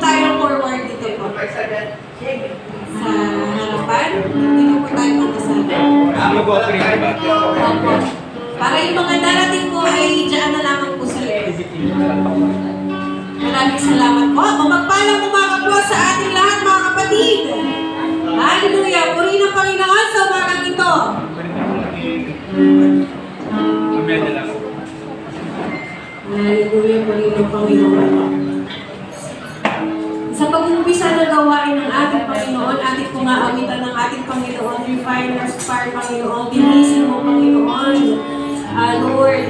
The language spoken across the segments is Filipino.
tayo forward dito po. Sa harapan, dito po tayo magkasama. Opo. Para yung mga darating po ay dyan na lamang po sa left. Maraming salamat po. Mapagpalang umaga po sa ating lahat mga kapatid. Hallelujah! Purihin ang Panginoon sa umagang ito. Hallelujah! Purihin ang Panginoon. Sa pag-umpisa na gawain ng ating Panginoon, ating pong aamitan ng ating Panginoon, refine us, fire Panginoon, binisin mo Panginoon. Lord,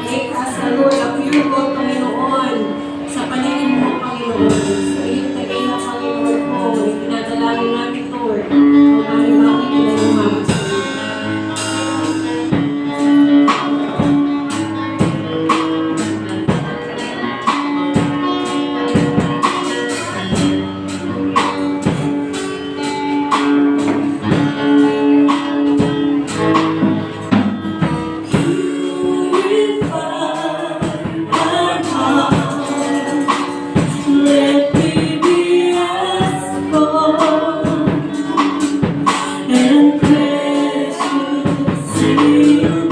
make us, Lord, a pure gold, Panginoon, sa paningin mo, Panginoon. Sa iyong tagay na, Panginoon po, itinadalangin natin, Lord. Pag-alimawi, pinalimawi sa iyo.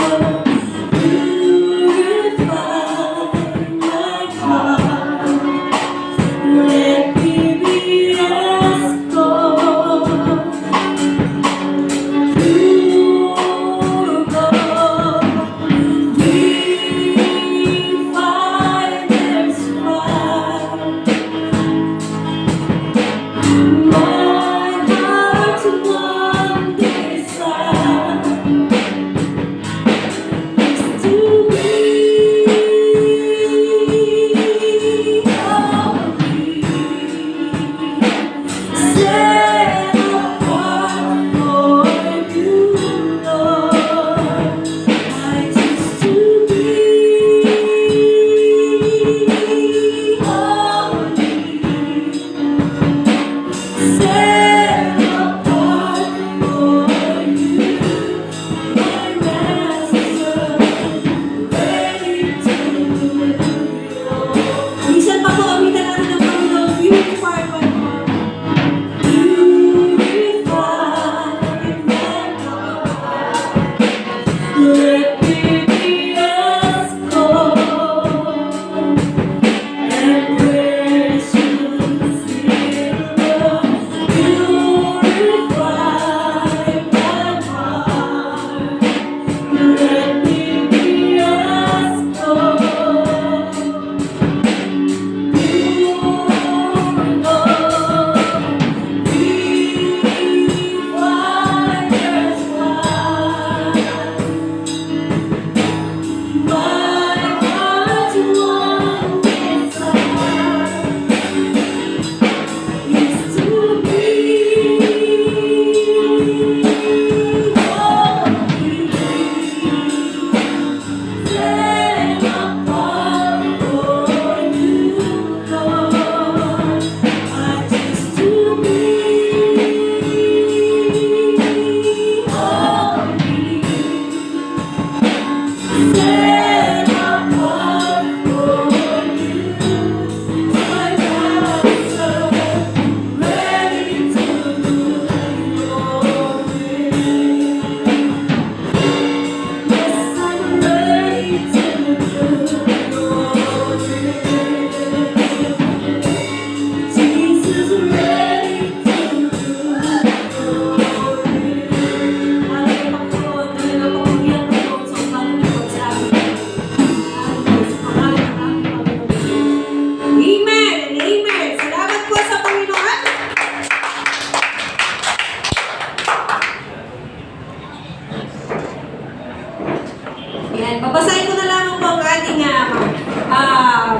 Babasahin ko na lamang po ang ating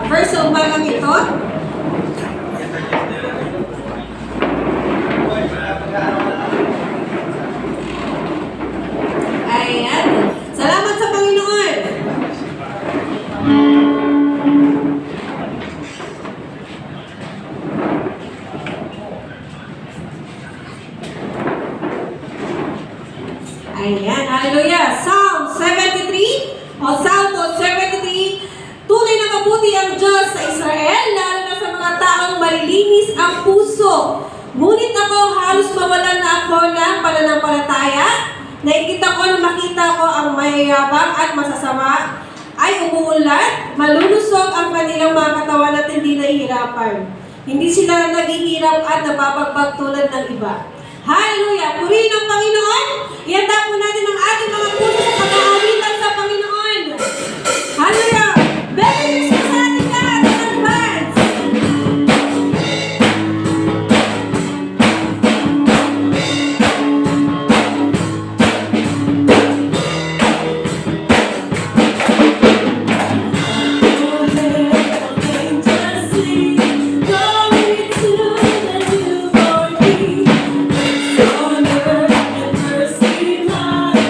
verse sa umagang ito. Ayan. Salamat sa Panginoon. Ayan. Hallelujah. Psalm 73 o Psalm 73, tunay na mabuti ang Diyos sa Israel, lalo na sa mga taong maliliit malinis ang puso. Ngunit ako halos mawalan na ako ng pananampalataya. Nakikita ko na makita ko ang mayayabang at masasama ay umuulat, malulusog ang kanilang mga katawan at hindi nahihirapan. Hindi sila naghihirap at nababagbag tulad ng iba. Hallelujah! Purihin ang Panginoon! Ihanda po natin ang ating mga puso sa pag-aawitan sa Panginoon. Hallelujah! Merry Christmas sa ating lahat in advance! Honor and mercy, my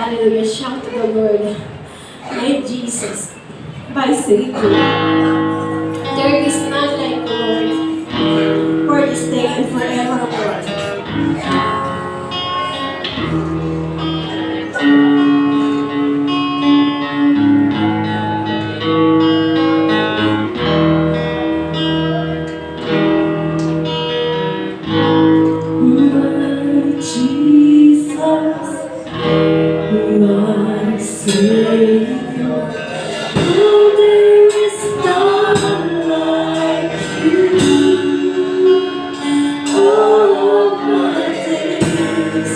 Hallelujah. Shout to the Lord. My Jesus, my Savior. There is none like the Lord for this day and forevermore. My Jesus, my Savior, oh, there is none like you. All of my days,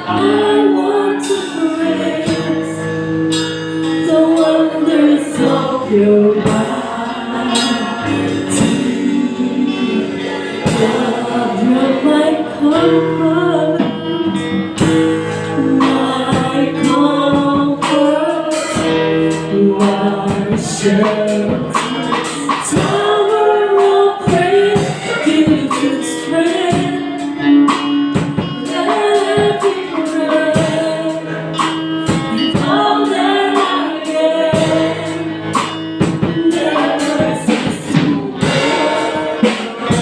I want to praise the wonders of your mighty love. You're my comfort, my comfort, my shelter, tower of praise, give you strength, let me pray, and all that I am, never cease to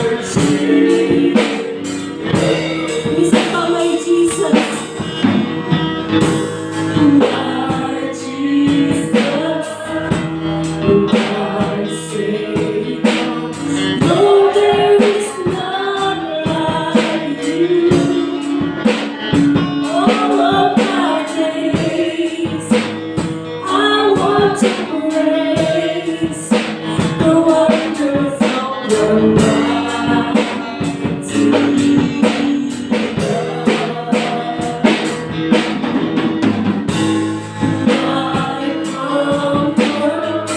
worship. We say, oh my Jesus, my Jesus, my Savior. No, there is none like you. All of my days, I want to praise the wonders of your mighty love. My comfort,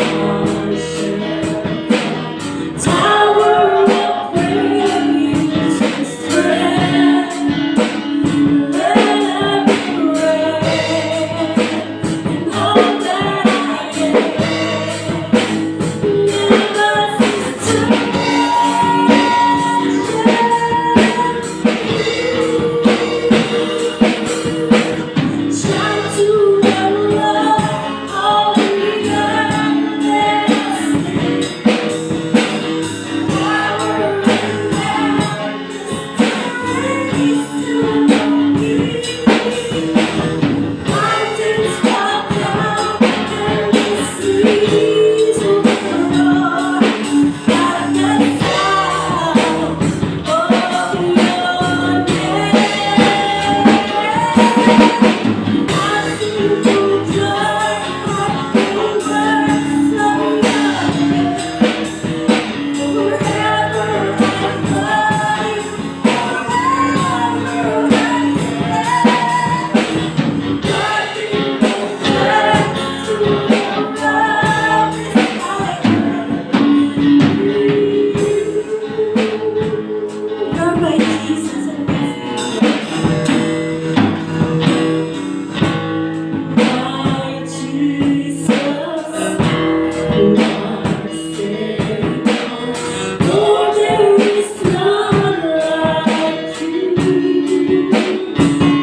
my shelter, tower of praise, strength, let me pray, and all that I am, never cease to worship. Shout to the Lord, all the earth, let us sing. Power and majesty to the King. Mountains bow down and the seas will roar at the sound of your name. I sing for joy at the works of your hands. Forever and you're my Jesus and my Jesus, my Savior. Lord, there is none like you.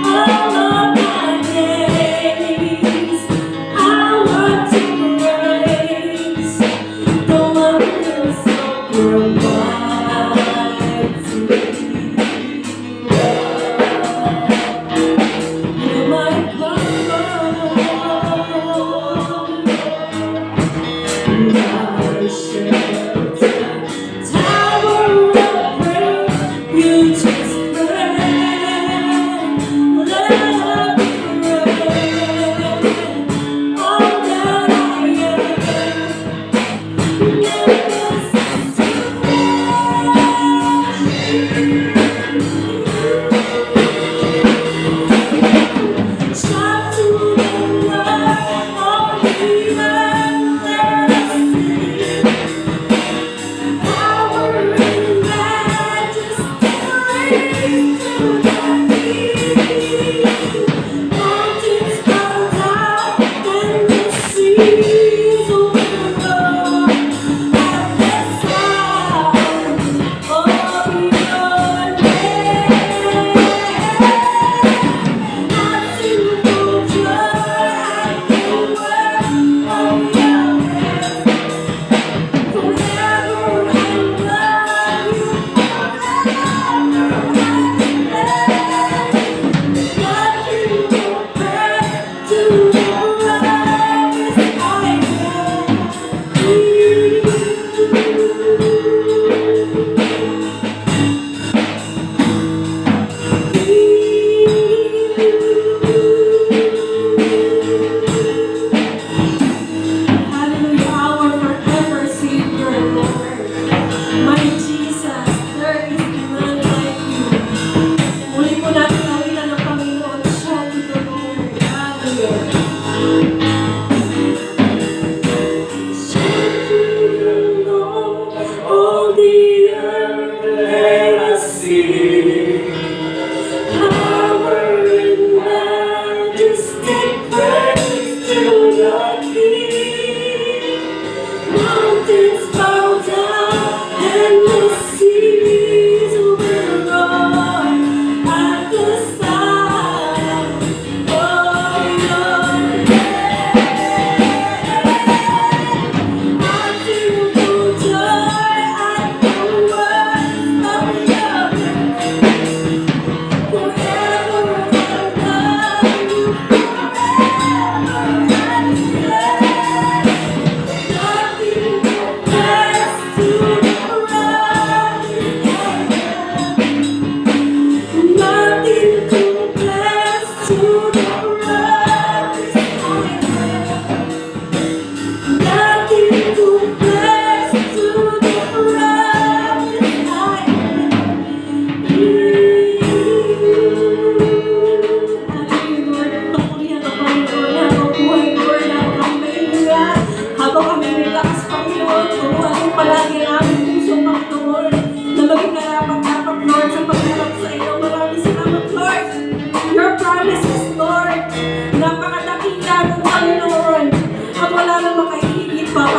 All of my days, I want to praise the wonders of your mighty love. You're my comfort, my shelter, tower of praise, you just pray, let me pray, all that I am, never cease to worship. Shout to the Lord, all the earth, let us sing. Power and majesty, let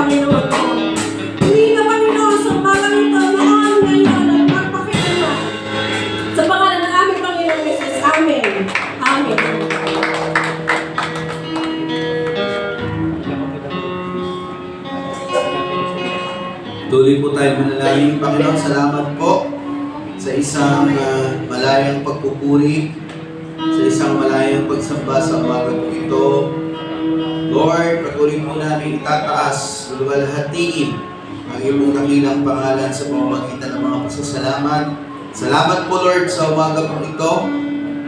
Panginoon ko. Hindi ka, Panginoon, sa umagang ito, noon, ngayon, at magpakilala. Sa pangalan ng aming Panginoon Jesus. Amen. Amen. Tuloy po tayo manalangin. Panginoon, salamat po sa isang malayang pagpupuri, sa isang malayang pagsamba sa umaga po ito. Lord, patuloy po namin itataas, luwalhatiin ang iyong dakilang pangalan sa pamamagitan ng mga pasasalamat. Salamat po Lord sa umaga po ito,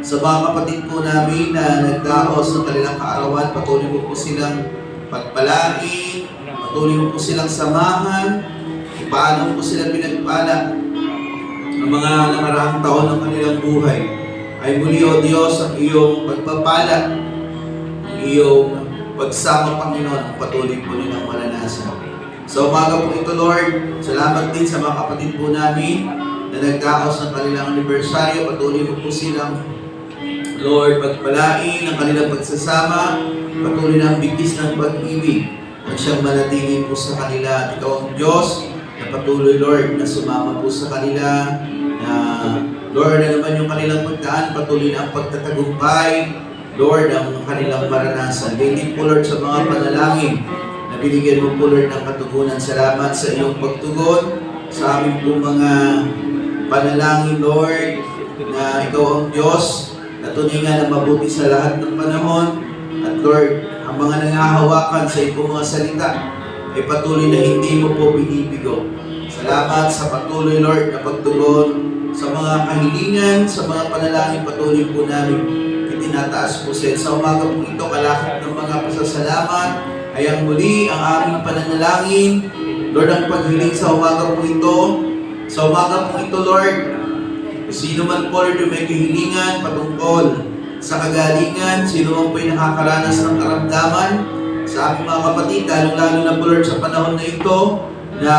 sa mga kapatid po namin na nagdaos ng kanilang kaarawan. Patuloy mo po silang pagpalain, patuloy mo po silang samahan, paano po sila pinagpala ng mga nakaraang taon ng kanilang buhay. Ay muli, O Diyos, ang iyong pagpapala, ang iyong pagsama, Panginoon, ang patuloy po nilang maranasan. Sa umaga po ito, Lord, salamat din sa mga kapatid po namin na nagdaos ng kanilang anibersaryo. Patuloy mo po silang, Lord, pagpalain ang kanilang pagsasama, patuloy na ang bigis ng pag-ibig at siyang manatili po sa kanila. Ikaw ang Diyos na patuloy, Lord, na sumama po sa kanila, na Lord, na naman yung kanilang pagdaan, patuloy na ang pagtatagumpay, Lord, ang kanilang maranasan. Hindi po, Lord, sa mga panalangin na binigyan mo po, Lord, ng katugunan. Salamat sa iyong pagtugon sa aming po mga panalangin, Lord, na ikaw ang Diyos na tuningan na mabuti sa lahat ng panahon. At Lord, ang mga nangahawakan sa iyong mga salita ay patuloy na hindi mo po binibigo. Salamat sa patuloy, Lord, na pagtugon sa mga kahilingan, sa mga panalangin patuloy po namin itinataas po sa umaga po ito. Kalakip ng mga pasasalamat ay ang muli ang aming pananalangin, Lord, ang paghiling sa umaga po ito. Sa umaga po ito, Lord, sino man po, Lord, yung may kahilingan patungkol sa kagalingan, sino man po yung nakakaranas ng karamdaman, sa aming mga kapatid, lalong-lalo na po, Lord, sa panahon na ito, na,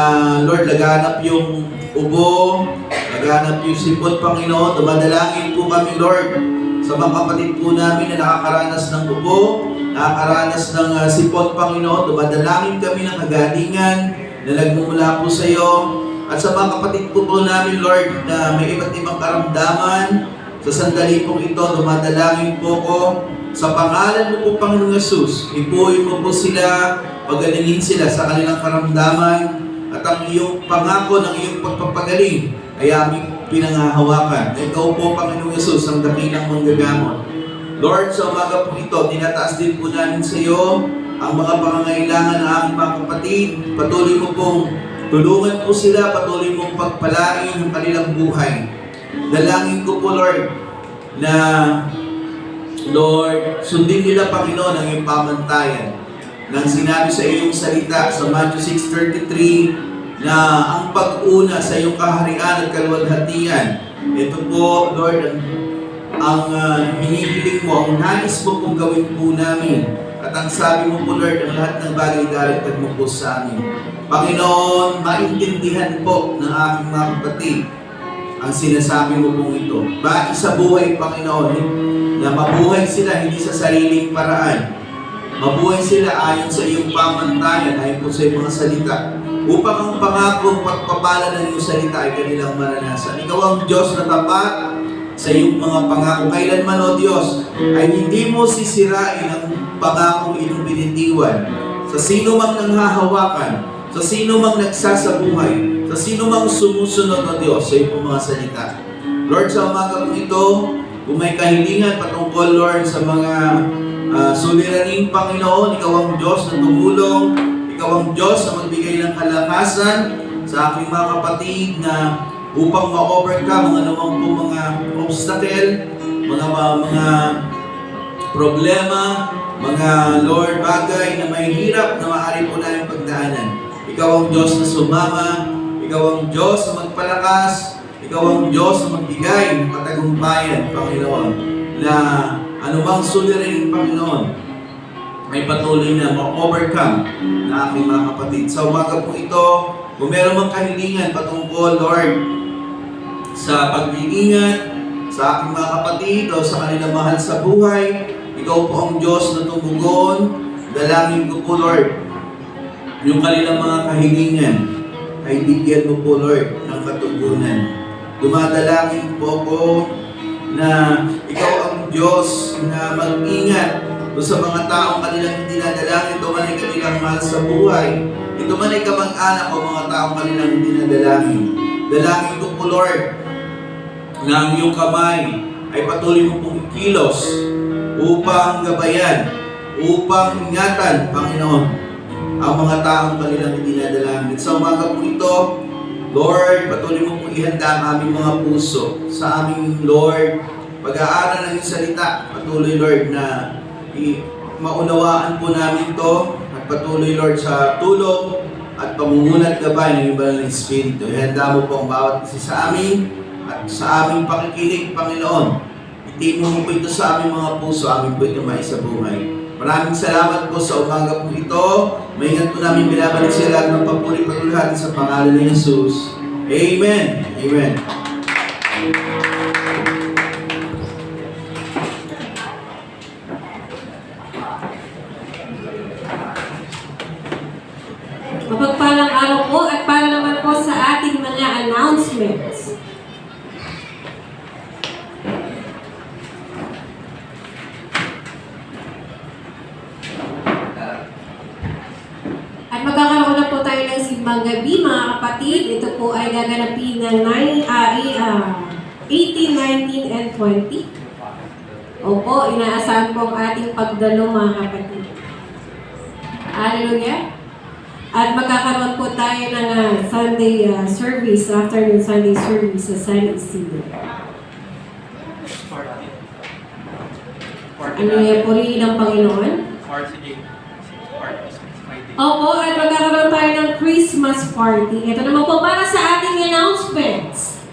Lord, laganap yung ubo, laganap yung sipon, Panginoon. Dumadalangin po kami, Lord, sa mga kapatid po namin na nakakaranas ng ubo, nakakaranas ng sipon, Panginoon. Dumadalangin kami ng kagalingan na nagmumula po sa iyo. At sa mga kapatid po namin, Lord, na may iba't ibang karamdaman, sa sandali pong ito, dumadalangin po ko sa pangalan mo po, Panginoong Yesus. Ipuin mo po sila, pagalingin sila sa kanilang karamdaman, at ang iyong pangako ng iyong pagpapagaling ay aming pinangahawakan. Ikaw po, Panginoong Yesus, ang dakilang manggagamot. Lord, sa umaga po ito, tinataas din po namin sa iyo ang mga pangangailangan ng aming mga kapatid. Patuloy mo pong tulungan po sila, patuloy mong pagpalain ang kanilang buhay. Dalangin ko po, Lord, na Lord, sundin nila, Panginoon, ang iyong pamantayan. Nang sinabi sa iyong salita sa Matthew 6:33 na ang pag-una sa iyong kaharian at kaluwalhatian. Ito po, Lord, ang hinihiling mo, ang nais mo pong gawin po namin. At ang sabi mo po, Lord, ang lahat ng bagay daragdag mo po sa amin. Panginoon, maintindihan po ng aking mga kapatid ang sinasabi mo pong ito. Ba, sa buhay, Panginoon, na mabuhay sila hindi sa sariling paraan. Mabuhay sila ayon sa iyong pamantayan, ayon po sa iyong mga salita, upang ang pangakong pagpapala ng iyong salita ay kanilang maranasan. Ikaw ang Diyos na tapat sa iyong mga pangako. Kailanman, O Diyos, ay hindi mo sisirain ang pangakong iyong binitiwan. Sa sino mang nanghahawakan, sa sino mang nagsasabuhay, sa sino mang sumusunod, O Diyos, sa iyong mga salita. Lord, sa umaga po ito, kung may kahilingan patungkol, Lord, sa mga suliraning Panginoon, ikaw ang Diyos na tumulong, ikaw ang Diyos na magbigay ng kalakasan sa aking mga kapatid na upang ma-overcome ang anumang po mga obstacle, mga problema, mga Lord, bagay na may hirap na maaari po namin pagdaanan. Ikaw ang Diyos na sumama, ikaw ang Diyos na magpalakas, ikaw ang Diyos na magbigay ng katagumpayan, Panginoon, na anumang suliraning, Panginoon, may patuloy na ma-overcome na aking mga kapatid. Sa umaga po ito, kung meron mang kahilingan patungkol, Lord, sa pag-iingat sa aking mga kapatid o sa kanilang mahal sa buhay, ikaw po ang Diyos na tumugon. Dalangin ko po, Lord, yung kanilang mga kahilingan ay bigyan mo po, Lord, ng katugunan. Dumadalangin po ako na ikaw ang Diyos na mag-ingat doon sa mga taong kanilang dinadalangin. Ito man ay kanilang mahal sa buhay. Ito man ay kamag-anak o mga taong kanilang dinadalangin. Dalangin ko po, Lord, na ang iyong kamay ay patuloy mo pong ikilos upang gabayan, upang ingatan, Panginoon, ang mga taong kanilang dinadalangin. Sa umaga po ito, Lord, patuloy mo pong ihanda ang aming mga puso sa aming, Lord, pag-aaral ng iyong salita. Patuloy, Lord, na maunawaan po namin ito at patuloy, Lord, sa tulong at pamumulat gabay ng iyong banal na Espiritu. Ihanda mo po ang bawat isa sa amin at sa aming pakikinig, Panginoon. Itimo mo po ito sa aming mga puso, amin po ito maisabuhay. Maraming salamat po sa umaga po ito. Maingat po namin binabalik sa lahat ng papuri patulhan sa pangalan ni Jesus. Amen. Amen. Mapagpalang araw po at para naman po sa ating mga announcements. At magkakaroon na po tayo ng simbang gabi, mga kapatid. Ito po ay gaganapin ng 18, 19, and 20. Opo, inaasahan po ang ating pagdalo, mga kapatid. Hallelujah. At magkakaroon po tayo ng Sunday service, afternoon Sunday service sa San Isidro. Ano yan, purihin ng Panginoon? Opo, at magkakaroon tayo ng Christmas party. Ito naman po para sa ating announcements.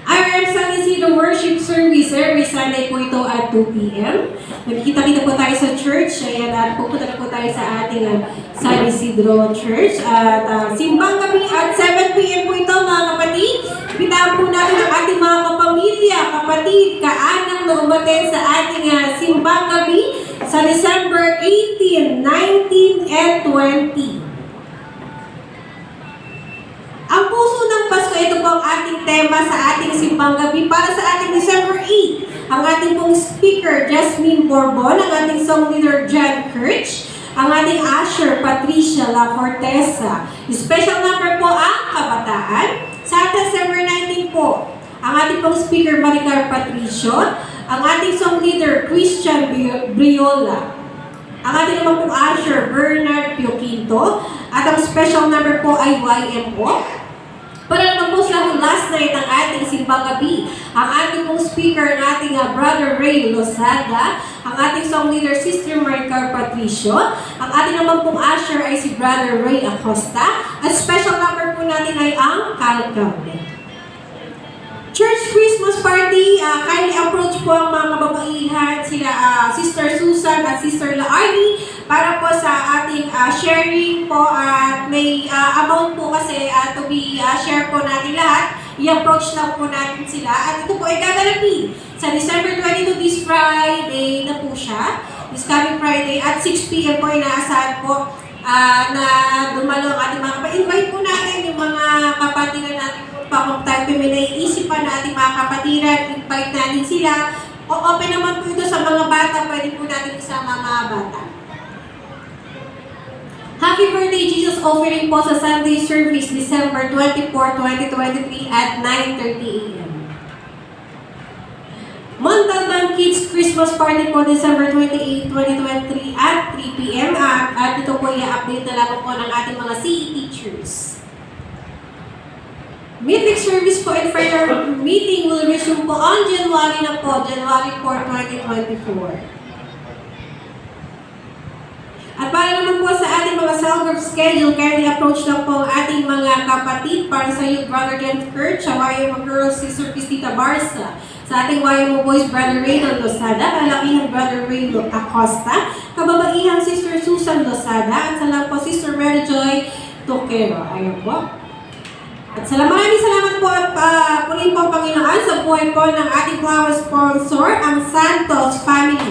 IRM San Isidro Worship Service every Sunday po ito at 2 p.m. Nagkita-kita po tayo sa church. Ayan, at pupunta na po tayo sa ating San Isidro Church. At simbang gabi at 7 p.m. po ito, mga kapatid. Bitaan po natin ang ating mga kapamilya, kapatid, kaanak na umaten sa ating simbang gabi sa December 18, 19, and 20. Ang puso ng Pasko, ito po ang ating tema sa ating simbang gabi para sa ating December 8. Ang ating pong speaker, Jasmine Borbon, ang ating song leader, John Kirch, ang ating usher, Patricia La Fortesa. Special number po ang kabataan. Sa December 19 po, ang ating pong speaker, Maricar Patricio, ang ating song leader, Christian Briola. Ang ating naman pong usher, Bernard Pioquinto. At ang special number po ay YMO. Para naman po sa last night ng ating simbang gabi, ang ating pong speaker, ang ating Brother Ray Lozada, ang ating song leader, Sister Maricar Patricio, ang ating naman pong usher ay si Brother Ray Acosta, at special number po natin ay ang Calcab. Church Christmas Party, kindly approach po ang mga kababaihan, sila Sister Susan at Sister Laarni, para po sa ating sharing po at may amount po kasi to be share po natin lahat. I-approach lang po natin sila at ito po ay gaganapin sa December 22, this Friday na po siya, this coming Friday at 6 p.m. po inaasahan po na dumalo ang ating mga invite po natin yung mga kapatiran natin pa kung tayo may naiisipan na ating mga kapatiran, invite natin sila. O open naman po ito sa mga bata, pwede po natin isama mga bata. Happy Birthday Jesus offering po sa Sunday service December 24, 2023 at 9:30 a.m. Montalban Kids Christmas Party po December 28, 2023 at 3 p.m. At ito po i-update na lang po ng ating mga CE teachers. Midweek service po and prayer meeting will resume po on January na po, January 4, 2024. At para naman po sa ating mga cell group schedule, kindly approach lang po ang ating mga kapatid para sa youth, Brother Ken Kurt, sa YMO Girls, Sister Cristita Barca, sa ating YMO Boys, Brother Raydon Lozada, kalakihan Brother Ray Acosta, kababaihan Sister Susan Lozada, at sa lang po Sister Mary Joy Toquero. Ayun po. At maraming salamat po at pulin po Panginoon sa buhay po ng ating flower sponsor, ang Santos Family.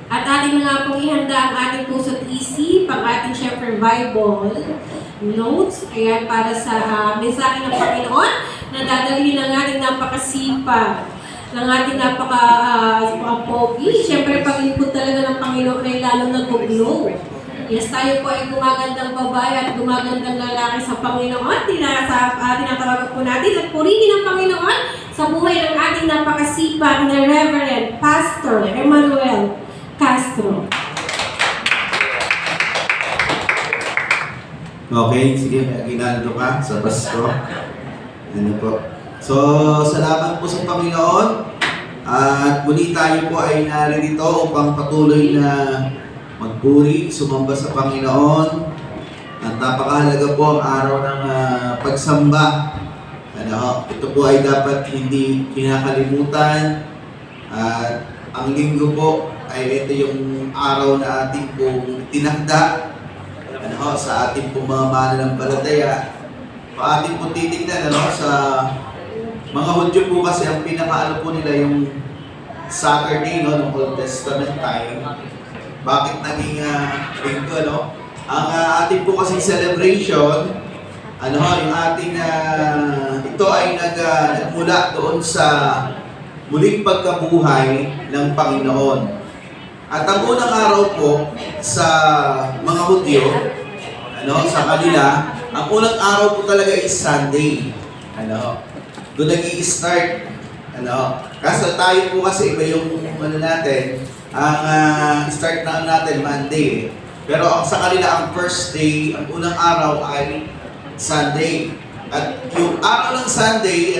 At ating atin na nga pong ihanda ang ating puso't isip, ang ating syempre Bible notes. Ayan, para sa mensahe ng Panginoon na dadalhin ng ating napakasipag, ng ating napaka-pogi. Syempre, paglipod talaga ng Panginoon ay lalo nag-glow. Yes, tayo po ay gumagandang babae at gumagandang lalaki sa Panginoon. Tinatawagan po natin at purihin ang Panginoon sa buhay ng ating napakasipag na Reverend Pastor Emmanuel Castro. Okay, sige, ginalo ka sa Pasko. Ano po. So, salamat po sa Panginoon. At muli tayo po ay narito upang patuloy na magpuri, sumamba sa Panginoon. At napakahalaga po ang araw ng pagsamba. Ito po ay dapat hindi kinakalimutan. At ang linggo po ay ito yung araw na ating pong tinakda sa ating pong mga mananampalataya. Ating pong titignan sa mga Hudyo po kasi ang pinakaano po nila yung Saturday ng Old Testament time. Bakit naging linggo, Ang ating po kasing celebration, yung ating ito ay nagmula doon sa muling pagkabuhay ng Panginoon. At ang unang araw po sa mga Hudyo, sa kanila, ang unang araw po talaga is Sunday. Doon nag-i-start. Kaso tayo po kasi iba yung natin, ang start na natin Monday. Pero sa kanila, ang first day, ang unang araw ay Sunday. At yung araw ng Sunday,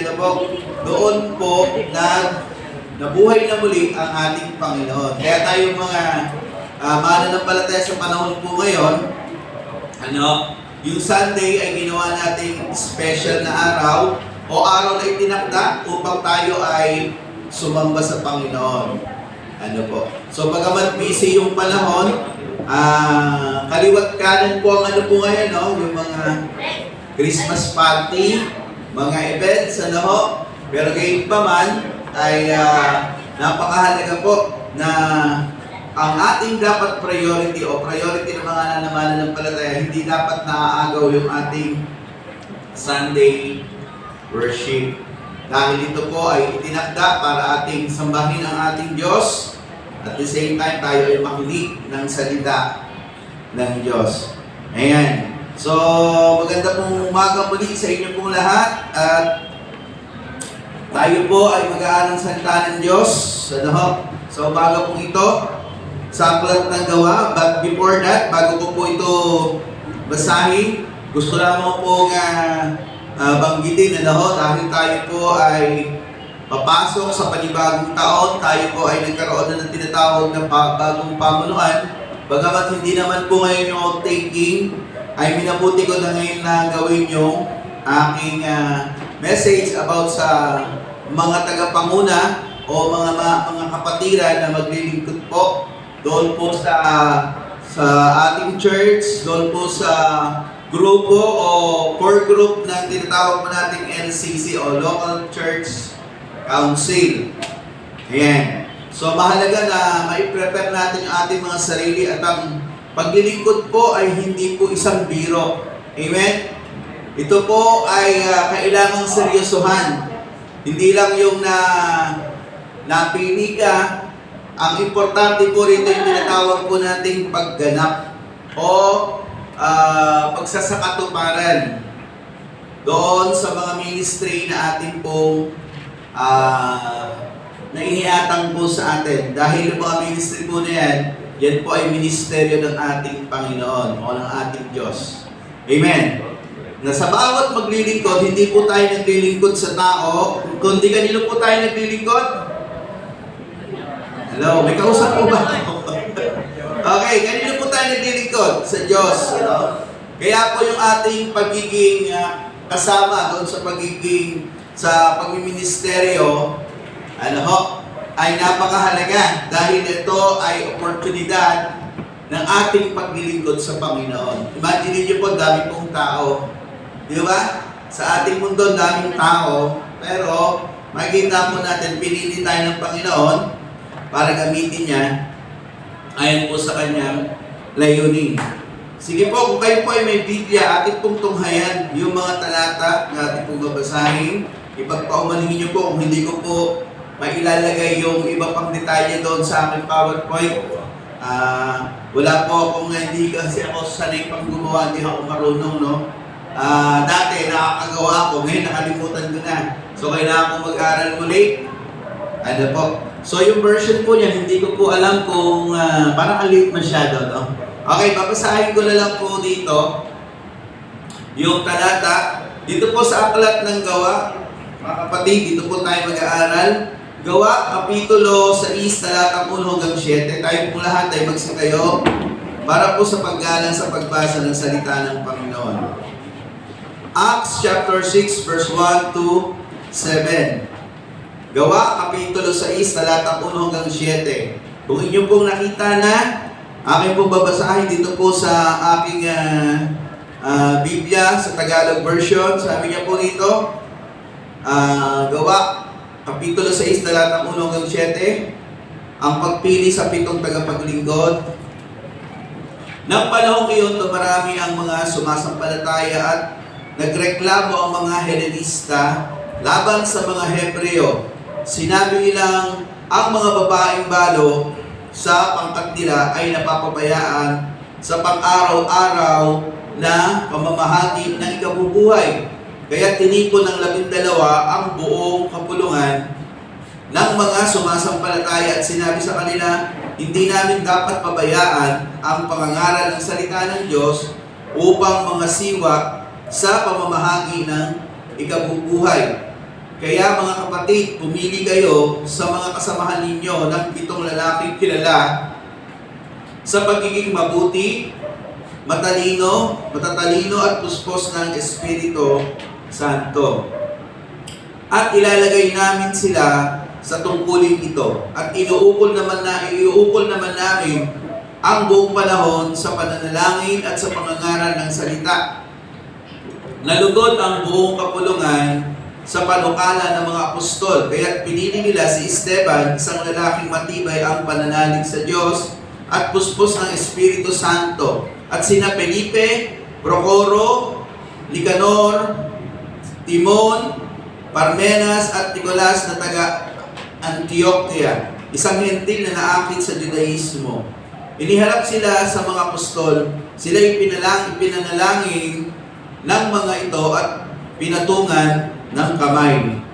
doon po nabuhay na muli ang ating Panginoon. Kaya tayo mga mananampalataya sa panahon po ngayon, yung Sunday ay ginawa nating special na araw o araw na itinakda upang tayo ay sumamba sa Panginoon. So bagaman busy yung panahon, kaliwat kanan po ang po ngayon, yung mga Christmas party, mga events, pero gayon pa man, ay napakahalaga po na ang ating dapat priority o priority ng mga nananampalataya, hindi dapat naaagaw yung ating Sunday worship. Dahil ito po ay itinakda para ating sambahin ang ating Diyos at the same time tayo ay makinig ng salita ng Diyos. Ayan. So, maganda pong umaga muli sa inyo pong lahat at tayo po ay mag-aaral ng salita ng Diyos sa umaga pong ito sa Aklat ng Gawa. But before that, bago ko po ito basahin, gusto lamang po banggitin dahil tayo po ay papasok sa panibagong taon, tayo po ay nagkaroon na ng tinatawag na bagong pamunuan. Bagamat hindi naman po ngayon yung outtaking, ay minabuti ko na ngayon na gawin yung aking message about sa mga tagapanguna o mga kapatiran na maglilingkod po doon po sa ating church, doon po sa grupo o core group na tinatawag po nating LCC o Local Church Council. Ayan. So mahalaga na mai-prepare natin yung ating mga sarili at ang paglilingkod po ay hindi po isang biro. Amen? Ito po ay kailangang seryosohan. Hindi lang yung napili ka. Ang importante po rito yung tinatawag po nating pagganap o pagsasakatuparan doon sa mga ministry na ating pong na iniatang po sa atin. Dahil yung mga ministry po na yan po ay ministeryo ng ating Panginoon o ng ating Diyos. Amen. Na sa bawat maglilingkod, hindi po tayo naglilingkod sa tao, kundi kanino po tayo naglilingkod? Hello, may kausap po ba? Okay, kanino po tayo naglilingkod? Sa Diyos. Kaya po yung ating pagiging kasama doon sa pagmiministeryo, ay napakahalaga dahil ito ay oportunidad ng ating paglilingkod sa Panginoon. Imagine niyo po, dami pong tao. Di ba? Sa ating mundo, daming tao. Pero, makikita po natin, pinili tayo ng Panginoon para gamitin niya ayon po sa kanyang layunin. Sige po, kung kayo po ay may Biblia, atin pong tunghayan yung mga talata na atin pong babasahin. Ipagpaumanhin niyo po kung hindi ko po mailalagay yung iba pang detalye doon sa aking PowerPoint. Wala po akong, hindi kasi ako sanay pang gumawa, hindi ako marunong, no? Dati nakakagawa ko, ngayon nakalimutan ko na. So kailangan ko mag-aral muli. Ano po? So yung version po niya, hindi ko po alam kung parang late masyado, no? Okay, babasahin ko na lang po dito yung talata. Dito po sa Aklat ng Gawa, mga kapatid, dito po tayo mag-aaral. Gawa, Kapitulo 6, talatang 1 hanggang 7. Tayo po lahat ay magsitayo para po sa paggalang sa pagbasa ng salita ng Panginoon. Acts chapter 6, verse 1 to 7. Gawa, Kapitulo 6, talatang 1 hanggang 7. Kung inyo pong nakita na, aking pong babasahin dito po sa aking Biblia, sa Tagalog version. Sabi niya po dito, Gawa, Kapitulo 6, talatang 1 hanggang 7, ang pagpili sa 7 tagapaglingkod. Nang panahong iyon, marami ang mga sumasampalataya at nagreklamo ang mga Helenista laban sa mga Hebreo. Sinabi nilang ang mga babaeng balo sa pangkat nila ay napapabayaan sa pang-araw-araw na pamamahagi ng ikabubuhay. Kaya tinipon ng 12 ang buong kapulungan ng mga sumasampalataya at sinabi sa kanila, hindi namin dapat pabayaan ang pangangaral ng salita ng Diyos upang mga siwa sa pamamahagi ng ikabubuhay. Kaya mga kapatid, pumili kayo sa mga kasamahan ninyo ng 7 lalaking kilala sa pagiging mabuti, matatalino at puspos ng Espiritu Santo. At ilalagay namin sila sa tungkulin ito. At iuukol naman namin ang buong panahon sa pananalangin at sa pangangaral ng salita. Nalugod ang buong kapulungan sa panukala ng mga apostol. Kaya't pinili nila si Esteban, isang lalaking matibay ang pananalig sa Diyos at puspos ng Espiritu Santo. At sina Felipe, Procoro, Nicanor, Timon, Parmenas at Nicolas na taga Antioquia, isang hentil na naakit sa Judaismo. Iniharap sila sa mga apostol. Sila ipinanalangin ng mga ito at pinatungan ng kamay.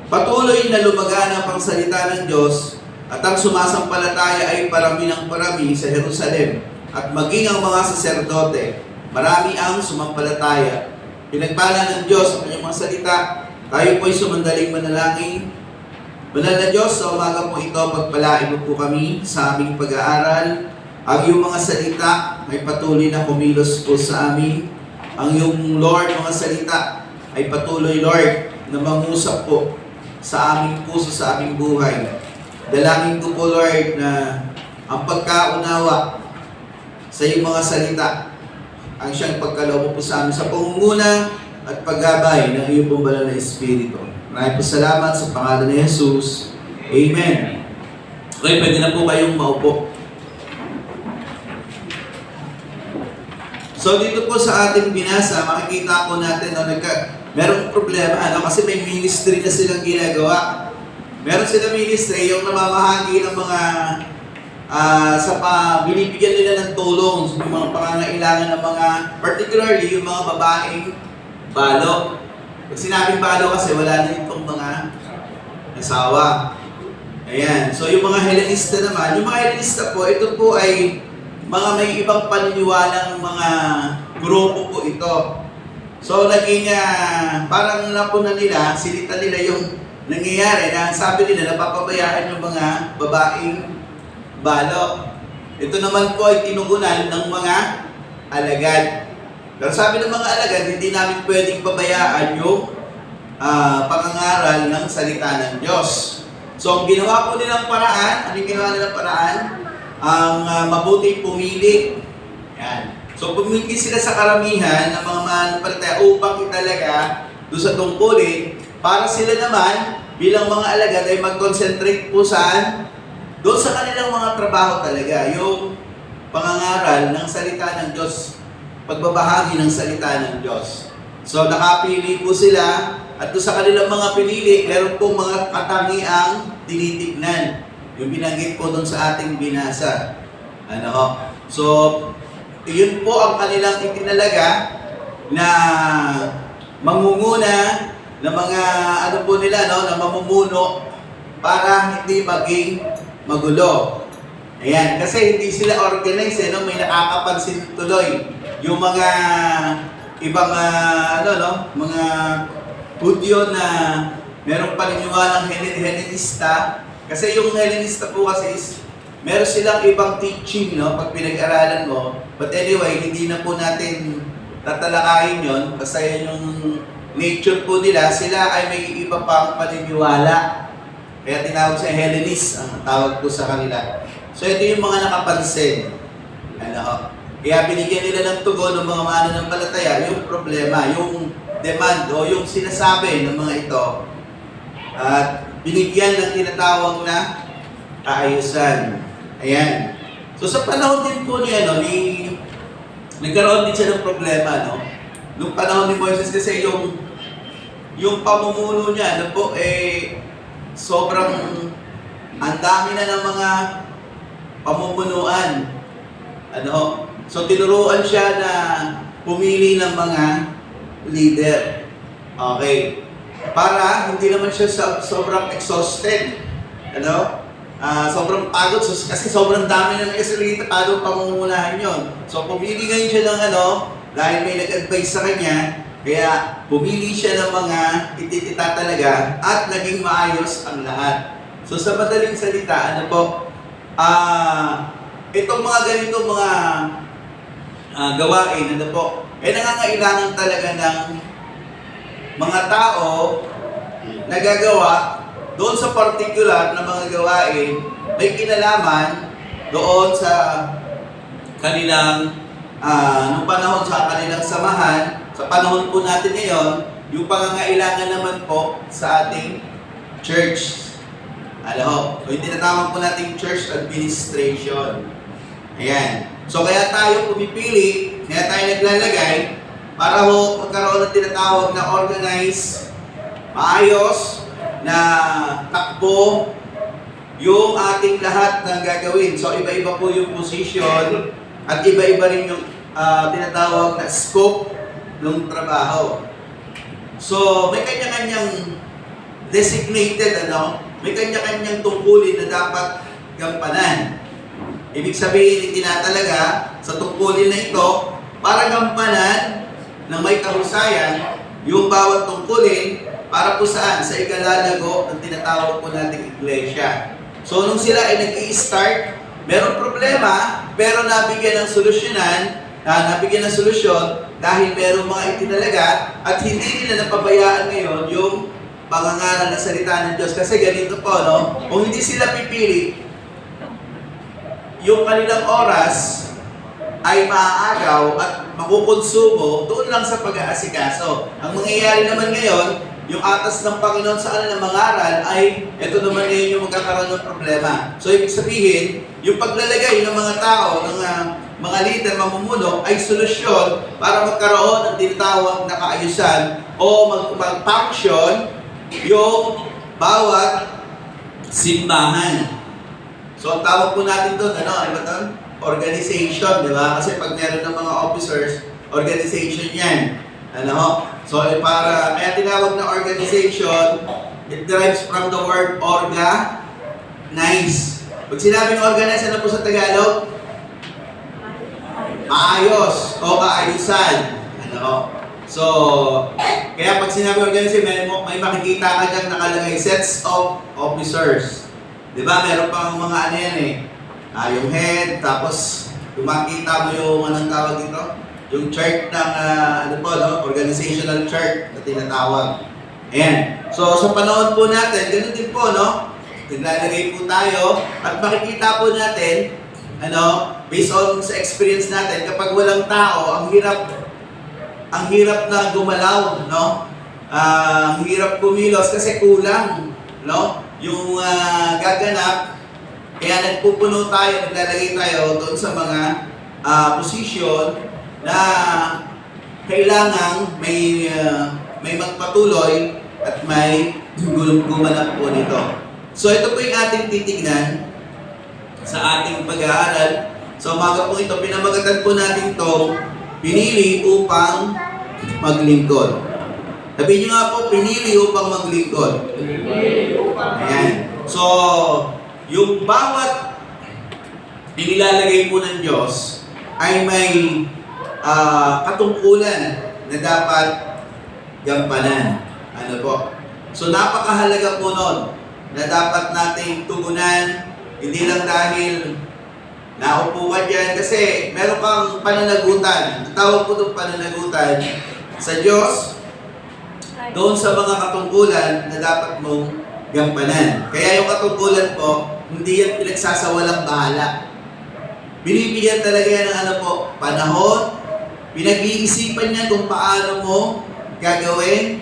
Patuloy na lumaganap ang salita ng Diyos at ang sumasampalataya ay parami ng parami sa Jerusalem at maging ang mga saserdote. Marami ang sumampalataya. Pinagpala ng Diyos ang kanyang mga salita. Tayo po'y sumandaling manalangin. Banal na Diyos, sa umaga po ito, pagpalain mo po kami sa aming pag-aaral. Ang iyong mga salita ay patuloy na kumilos po sa amin. Ang iyong Lord, mga salita, ay patuloy, Lord, na mangusap po sa aming puso, sa aming buhay. Dalangin ko po, Lord, na ang pagkaunawa sa iyong mga salita, ang siyang pagkaloob po sa amin sa pangunguna at paggabay ng iyong banal na Espiritu. Maraming po salamat sa pangalan ni Jesus. Amen. Okay, pwede na po kayong maupo. So dito po sa ating binasa, makikita po natin na merong problema, kasi may ministry na silang ginagawa. Meron silang ministry, yung namamahagi ng mga binibigyan nila ng tulong sa mga pangangailangan ng mga, particularly yung mga babaeng balo. Pag sinabing balo kasi wala na itong mga asawa. Ayan. So yung mga Helenista naman, yung mga Helenista po, ito po ay mga may ibang paniniwalang mga grupo po ito. So naging parang napunan nila, silitan nila yung nangyayari na sabi nila napapabayaan yung mga babaeng balo. Ito naman po ay tinugunan ng mga alagad. Pero sabi ng mga alagad, hindi namin pwedeng pabayaan yung pangangaral ng salita ng Diyos. So ang ginawa po nilang paraan, ano yung ginawa nilang paraan? Ang mabuting pumili. Yan. So pumili sila sa karamihan ng mga mananampalataya upang italaga doon sa tungkulin para sila naman bilang mga alagad ay mag-concentrate po saan? doon sa kanilang mga trabaho talaga, yung pangangaral ng salita ng Diyos, pagbabahagi ng salita ng Diyos. So nakapili po sila at doon sa kanilang mga pinili, meron pong mga katangiang tinitignan. Yung binanggit po doon sa ating binasa. So, yun po ang kanilang itinalaga na mangunguna ng mga na mamumuno para hindi maging magulo. Ayan, kasi hindi sila organized, may nakakapansin tuloy yung mga ibang mga Hudyo na merong paniniwalang Hellenista. Kasi yung Hellenista po kasi is meron silang ibang teaching, pag pinag-aralan mo. But anyway, hindi na po natin tatalakayin yon. Basta yan yung nature po nila. Sila ay may iba pang paniniwala. Kaya tinawag sa Hellenist ang tawag po sa kanila. So ito yung mga nakapansin. Kaya binigyan nila ng tugon ng mga mananampalataya yung problema, yung demand o yung sinasabi ng mga ito. At binigyan ng tinatawag na kaayusan. Ayan. So sa panahon din po nagkaroon din siya ng problema, Nung panahon ni Moises kasi yung pamumuno niya, sobrang ang dami na ng mga pamumunuan. So tinuruan siya na pumili ng mga leader. Okay. Para hindi naman siya sobrang exhausted. Sobrang pagod kasi sobrang dami na nakasalita, paano pamumunahan yon. So pumili ngayon siya ng dahil may nag-advise sa kanya, kaya pumili siya ng mga ititita talaga at naging maayos ang lahat. So sa madaling salita, itong mga ganitong mga gawain, nangangailangan talaga ng mga tao na gagawa doon sa particular na mga gawain, may kinalaman doon sa kanilang nung panahon sa kanilang samahan. Sa panahon po natin ngayon, yung pangangailangan naman po sa ating church. Yung tinatawag po nating church administration. Ayan. So kaya tayo pumipili, kaya tayo naglalagay para magkaroon ng tinatawag na organized, maayos, na takbo yung ating lahat ng gagawin. So iba-iba po yung position at iba-iba rin yung tinatawag na scope ng trabaho. So may kanya-kanyang designated, may kanya-kanyang tungkulin na dapat gampanan. Ibig sabihin, tinatalaga sa tungkulin na ito para gampanan ng may kahusayan yung bawat tungkulin para po saan? Sa ikalalago ng tinatawag po nating iglesia. So nung sila ay nag-i-start, meron problema, pero nabigyan ng solusyon dahil meron mga itinalaga at hindi nila napabayaan ngayon yung pangangaral ng salita ng Diyos. Kasi ganito po, kung hindi sila pipili, yung kanilang oras ay maaagaw at makukonsumo doon lang sa pag-aasikaso. Ang mangyayari naman ngayon, yung atas ng Panginoon sa kanilang mangaral ay ito naman ngayon yung magkakaroon ng problema. So ibig sabihin, yung paglalagay ng mga tao, ng mga leader, mamumuno, ay solusyon para magkaroon ng tinatawag na kaayusan o mag-function yung bawat simbahan. So ang tawag po natin doon, organization, di ba? Kasi pag meron ng mga officers, organization yan. So kaya tinawag na organization, it derives from the word organize. Pag sinabing organize, ano po sa Tagalog? Maayos o kaayusan. So, kaya pag sinabi organization, may makikita ka dyan nakalagay sets of officers. Di ba? Meron pang mga yung head, tapos makita mo yung anong tawag dito? Yung chart ng organizational chart na tinatawag. Ayan. So sa panahon po natin, ganun din po, naglalagay po tayo at makikita po natin, based on sa experience natin, kapag walang tao, ang hirap na gumalaw, ang hirap kumilos kasi kulang, yung gaganap Kaya nagpupuno tayo, naglalagay tayo doon sa mga posisyon na kailangang may magpatuloy at may gumanap po nito. So ito po yung ating titignan sa ating pag-aaral. So umaga po ito, pinamagatan po natin ito, pinili upang maglingkod. Sabihin nyo nga po, pinili upang maglingkod. Ayan. So, yung bawat inilalagay po ng Diyos ay may katungkulan na dapat gampanan. Ano po? So, napakahalaga po nun na dapat nating tugunan, hindi lang dahil naupo ka dyan, kasi meron kang pananagutan. Ang tawag po itong pananagutan sa Diyos, doon sa mga katungkulan na dapat mong gampanan. Kaya yung katungkulan po, hindi yan pinagsasawalang bahala. Binibigyan talaga yan ng panahon, pinag-iisipan niya kung paano mo gagawin.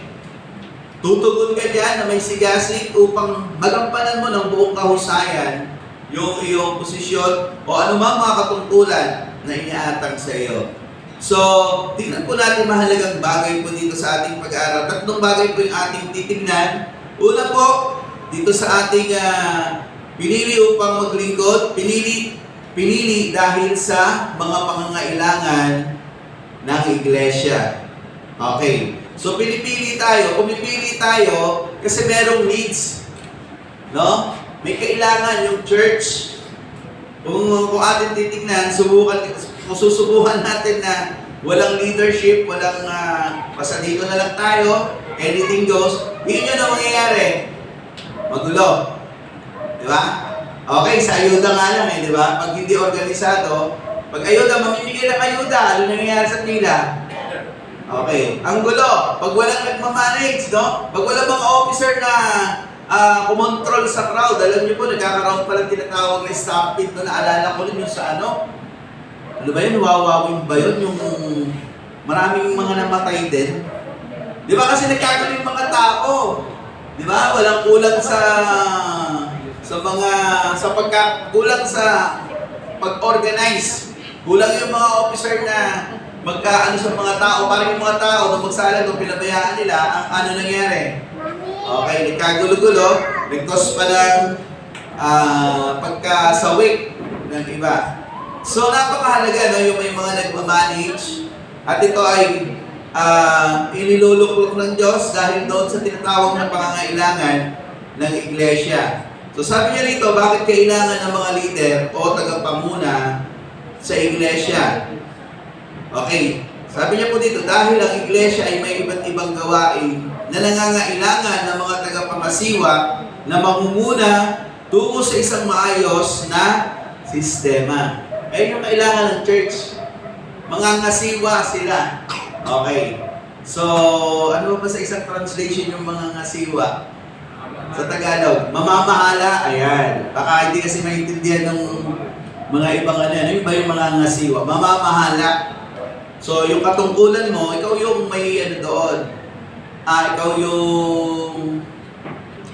Tutugon ka dyan na may sigasig upang magampanan mo ng buong kahusayan yung iyong posisyon o anumang mga katungkulan na iniatang sa iyo. So, tingnan po natin mahalagang bagay po dito sa ating pag-aaral. Tatlong bagay po yung ating titignan. Una po, dito sa ating pinili upang maglingkod, pinili dahil sa mga pangangailangan ng iglesia. Okay. So, pumipili tayo kasi merong needs. No? May kailangan yung church. Kung atin titignan, susubukan natin na walang leadership, walang basta dito na lang tayo, anything goes, yun yun ang mangyayari. Magulo. Di ba? Okay, sa ayuda nga lang di ba? Pag hindi organisado, pag ayuda, mamimigay ng ayuda, ano nangyayari sa kanila? Okay. Ang gulo, pag walang nagmamanage, no? Pag walang mga officer na kumontrol sa crowd, alam niyo po, nagkakaroon pa lang tinatawag na stampede na naalala ko rin yung sa ano ba yun? Wawawin ba yun? Yung maraming mga namatay din. Di ba kasi nagkakaroon yung mga tao? Di ba? Walang kulang kulang sa pag-organize. Kulang yung mga officer na magkaano sa mga tao. Parang yung mga tao nung magsalang nung pinabayaan nila, ang ano nangyari? Okay, nagkagulo-gulo, nagkos pa ng pagkasawik ng iba. So, napakahalaga yung may mga nagmamanage at ito ay iniluluklok ng Diyos dahil doon sa tinatawag na pangangailangan ng iglesia. So, sabi niya rito, bakit kailangan ng mga leader o tagapanguna sa iglesia? Okay, sabi niya po dito, dahil ang iglesia ay may iba't ibang gawain na nangangailangan ng mga tagapangasiwa na mangunguna tungo sa isang maayos na sistema. Ayun yung kailangan ng church. Mangangasiwa sila. Okay. So, ano ba sa isang translation yung mangangasiwa? Sa Tagalog, mamamahala. Ayan. Baka hindi kasi maintindihan ng mga ibang ano ba yung mangangasiwa? Mamamahala. So, yung katungkulan mo, ikaw yung may doon. Ikaw yung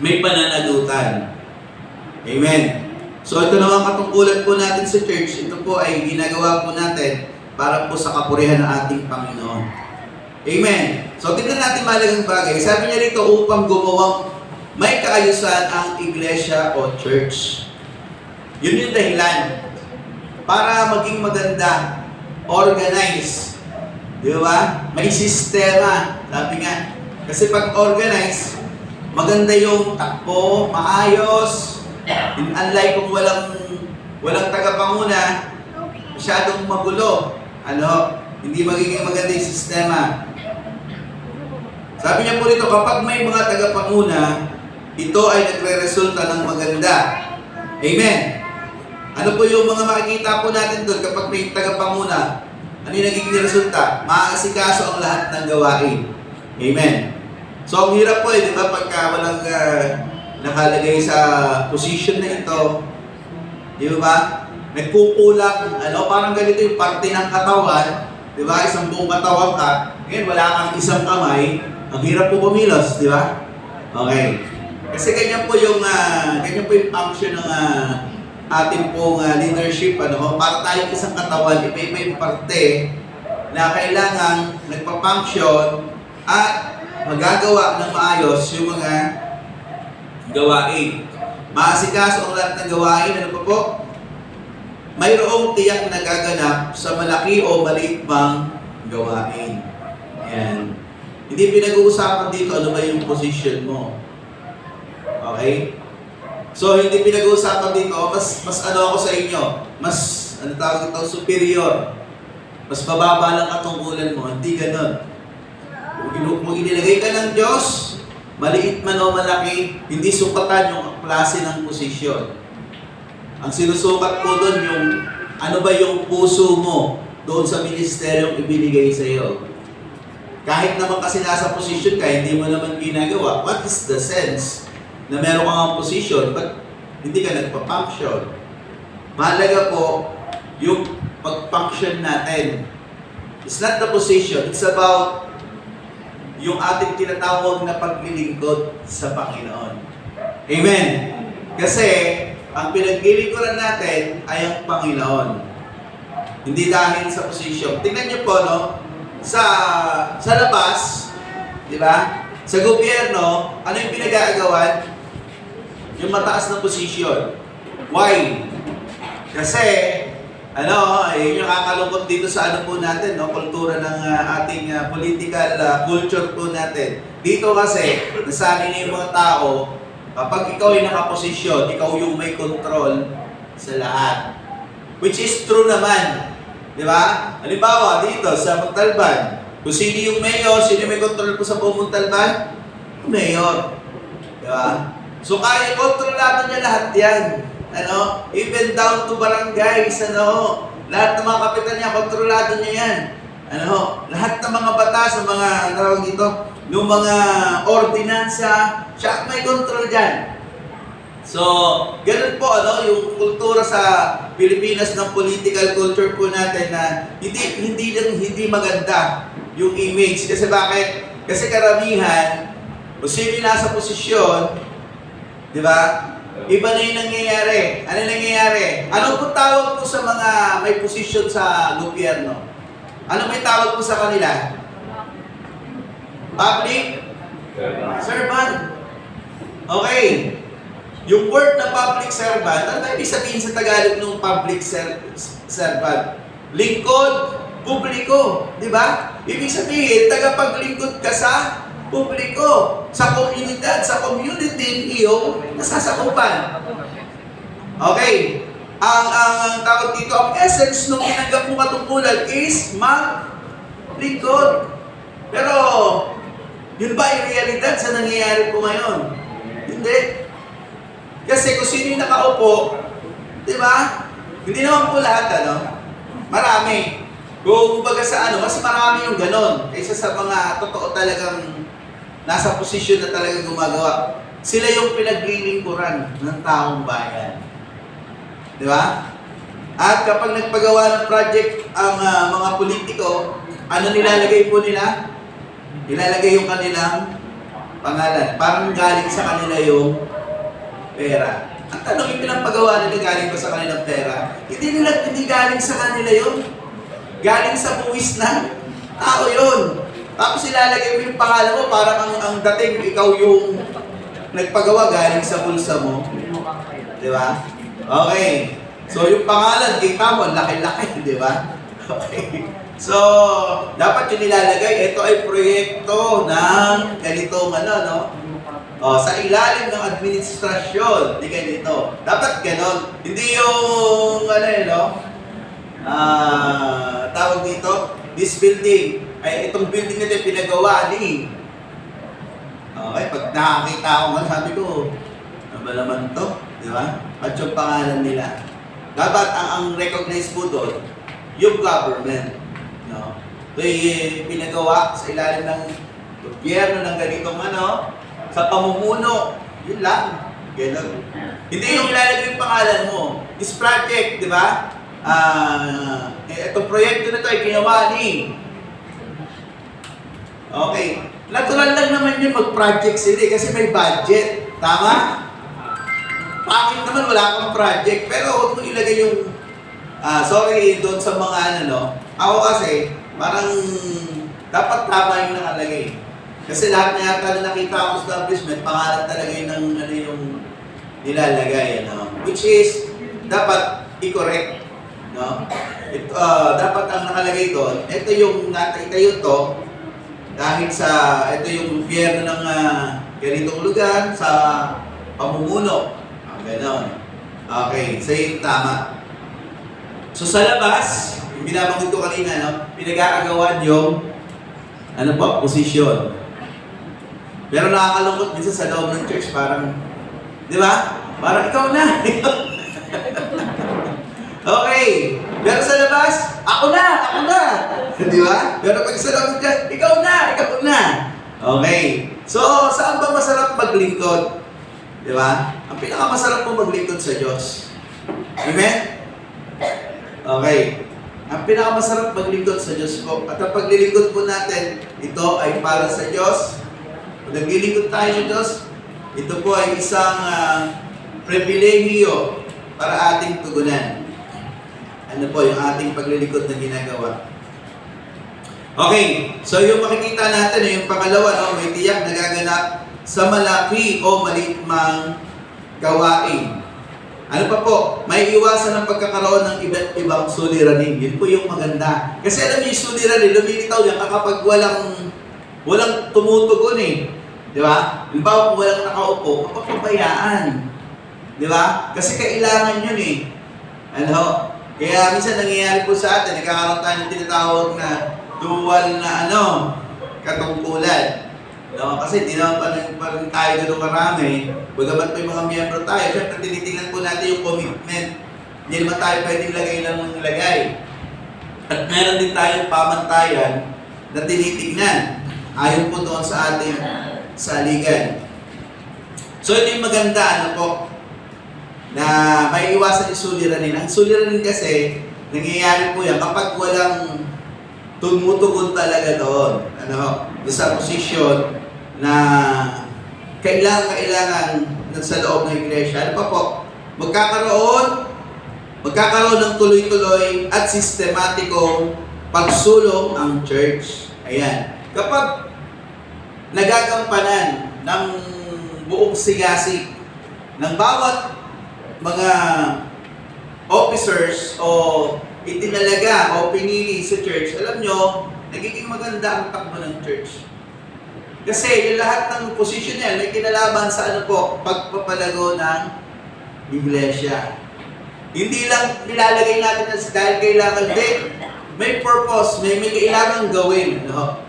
may pananagutan. Amen. So ito naman katungkulan po natin sa church. Ito po ay ginagawa po natin para po sa kapurihan ng ating Panginoon. Amen. So tignan natin mahalagang bagay. Sabi niya rito, upang gumawang may kaayusan ang iglesia o church. Yun yung dahilan. Para maging maganda, organize. Di ba? May sistema. Sabi nga, kasi pag organize, maganda yung takbo, maayos. Unlike kung walang tagapanguna, masyadong magulo. Hindi magiging maganda yung sistema. Sabi niya po rito, kapag may mga tagapanguna, ito ay nagre-resulta ng maganda. Amen. Ano po yung mga makikita po natin doon kapag may tagapanguna? Ano yung nagiging resulta? Maaasikaso ang lahat ng gawain. Amen. So, ang hirap po di ba, pagka walang nakalagay sa position na ito, di ba? Nagkukulang, parang ganito yung parte ng katawan, di ba? Isang buong katawan ka, ngayon wala kang isang kamay, ang hirap po pumilos, di ba? Okay. Kasi ganyan po yung function ating pong leadership, para tayong isang katawan, iba-iba yung parte na kailangan nagpa-function at magagawa ng maayos yung mga gawain. Maasikaso ang lahat ng gawain, ano pa po? Mayroong tiyak na gaganap sa malaki o maliit bang gawain. Ayan. Hindi pinag-uusapan dito ano ba yung position mo. Okay? So, hindi pinag-uusapan dito, mas ano ako sa inyo, mas, ano tawag ito, superior. Mas mababa lang katungkulan mo, hindi ganun. Kung inilagay ka ng Diyos, maliit man o malaki, hindi sukatan yung klase ng posisyon. Ang sinusukat po doon yung, ano ba yung puso mo doon sa ministeryong ibinigay sa iyo. Kahit naman kasi nasa posisyon ka, hindi mo naman ginagawa, what is the sense na meron kang posisyon, but hindi ka nagpa-function? Mahalaga po yung pag-function natin. It's not the position, it's about yung ating tinatawag na paglilingkod sa Panginoon. Amen? Kasi, ang pinaglilingkuran natin ay ang Panginoon. Hindi dahil sa posisyon. Tingnan niyo po, sa labas, di ba? Sa gobyerno, ano yung pinag-aagawan? Yung mataas na posisyon. Why? Kasi, yun yung kakalungkot dito sa ano po natin, kultura ng ating political culture po natin. Dito kasi, nasanay na yung mga tao, kapag ikaw ay nakaposisyon, ikaw yung may control sa lahat. Which is true naman. Di ba? Halimbawa, dito sa Montalban, kung sino yung mayor, sino may control po sa buong Montalban? Mayor. Di ba? So, kaya kontrolado niya lahat yan. Even down to barangays, lahat ng mga kapitan niya, kontrolado niya yan. Lahat ng mga batas, ng mga, dito, ng mga ordinansa, siya may control dyan. So, ganun po, yung kultura sa Pilipinas ng political culture po natin na hindi maganda yung image. Kasi bakit? Kasi karamihan, kung sino nasa posisyon, di ba? Iba na yung nangyayari. Ano yung nangyayari? Ano po tawag po sa mga may posisyon sa gobyerno? Ano may tawag po sa kanila? Public servant. Okay. Yung word na public servant, ano ibig sabihin sa Tagalog ng public servant? Lingkod, publiko. Di ba? Ibig sabihin, tagapaglingkod ka sa publiko, sa komunidad, sa community iyong nasasakupan. Okay. Ang tawag dito, ang essence ng tinanggap mo katungkulan is maglingkod. Pero, yun ba yung realidad sa nangyayari po ngayon? Hindi. Kasi kung sino yung nakaupo, di ba? Hindi naman po lahat, marami. Kung baga sa mas marami yung ganon, kaysa sa mga totoo talagang nasa posisyon na talagang gumagawa. Sila yung pinaglilingkuran ng taong bayan. Di ba? At kapag nagpagawa ng project ang mga politiko, ano nilalagay po nila? Nilalagay yung kanilang pangalan. Parang galing sa kanila yung pera. Ang tanong, yung pinapagawa nila galing ba sa kanilang pera? Hindi galing sa kanila yun. Galing sa buwis ng tao yun. Tapos ilalagay mo yung pangalan mo, parang ang dating ikaw yung nagpagawa galing sa bulsa mo. Di ba? Okay. So yung pangalan, kita mo, laki-laki, di ba? Okay. So, dapat yung nilalagay, ito ay proyekto ng ganitong sa ilalim ng administrasyon, di ganito. Dapat ganon. Hindi yung, tawag dito, this building, ay itong building nito pinagawa ni. Okay, pag nakakita ako sabi ko, ano ba naman to? Di ba? At yung pangalan nila. Dapat ang recognize po doon, yung government. So, pinagawa sa ilalim ng gobyerno ng ganitong sa pamumuno. Yun lang. Ganun. Hindi yung ilalagay yung pangalan mo. This project, di ba? Itong proyekto na ito ay ginawa ni. Okay. Natural lang naman yun mag-project sila kasi may budget. Tama? pangit naman, wala kang project. Pero huwag mo ilagay yung, sorry, doon sa mga ano, no? Ako kasi, parang dapat tama yung nakalagay. Kasi lahat na yata na nakita ako sa establishment, pangalan talaga yun ng ano yung nilalagay, ano? Which is, dapat i-correct, no? Dapat ang nakalagay doon, ito yung nataitayo to, dahil sa, ito yung gobyerno ng ganitong lugar, sa pamumuno. Ganon. Okay, so yung tama. So sa labas, yung binabanggit ko kanina, no? Pinag-aagawan yung, ano po, posisyon. Pero nakakalungkot minsan sa loob ng church, parang, di ba? Parang ikaw na. Okay. Pero sa labas, ako na. Di ba? Pero pag sa loob ng church, ikaw na. Okay. So, saan ba masarap maglingkod? Di ba? Ang pinakamasarap po maglingkod sa Diyos. Amen? Okay. Ang pinakamasarap maglingkod sa Diyos po. At ang paglilingkod po natin, ito ay para sa Diyos. Kung naglilingkod tayo sa Diyos, ito po ay isang pribilehiyo para ating tugunan. Ano po yung ating paglilingkod na ginagawa. Okay, so yung makikita natin, yung pangalawa, no, may tiyak na gaganap sa malaki o maliit mang gawain. Ano pa po? May iwasan ng pagkakaroon ng iba't ibang suliranin. Yun po yung maganda. Kasi alam niyo yung suliranin, lumilitaw yan kapag walang tumutugon eh. Di ba? Halimbawa kung walang nakaupo, mapagpabayaan. Di ba? Kasi kailangan yun eh. Ano? Kaya minsan nangyayari po sa atin, nagkakaroon tayo ng tinatawag na dual na katungkulan. No? Kasi di naman pa rin tayo gano'ng marami. Bagamat may mga miyembro tayo, syempre tinitingnan po natin yung commitment. Hindi naman tayo pwedeng lagay lang ng lagay. At meron din tayong pamantayan na tinitingnan. Ayon po doon sa ating saligan. So ito yung maganda, na may iwasan yung suliranin. Ang suliranin kasi, nangyayari po yan kapag walang tumutugon talaga doon. Doon sa posisyon na kailangan sa loob ng iglesia. Ano pa po? Magkakaroon ng tuloy-tuloy at sistematikong pagsulong ang church. Ayan. Kapag nagagampanan ng buong sigasig ng bawat mga officers o itinalaga o pinili sa church, alam nyo, nagiging maganda ang takbo ng church. Kasi yung lahat ng position niya, may kinalaman sa pagpapalago ng iglesia. Hindi lang nilalagay natin dahil kailangan din. May purpose, may kailangan gawin. No?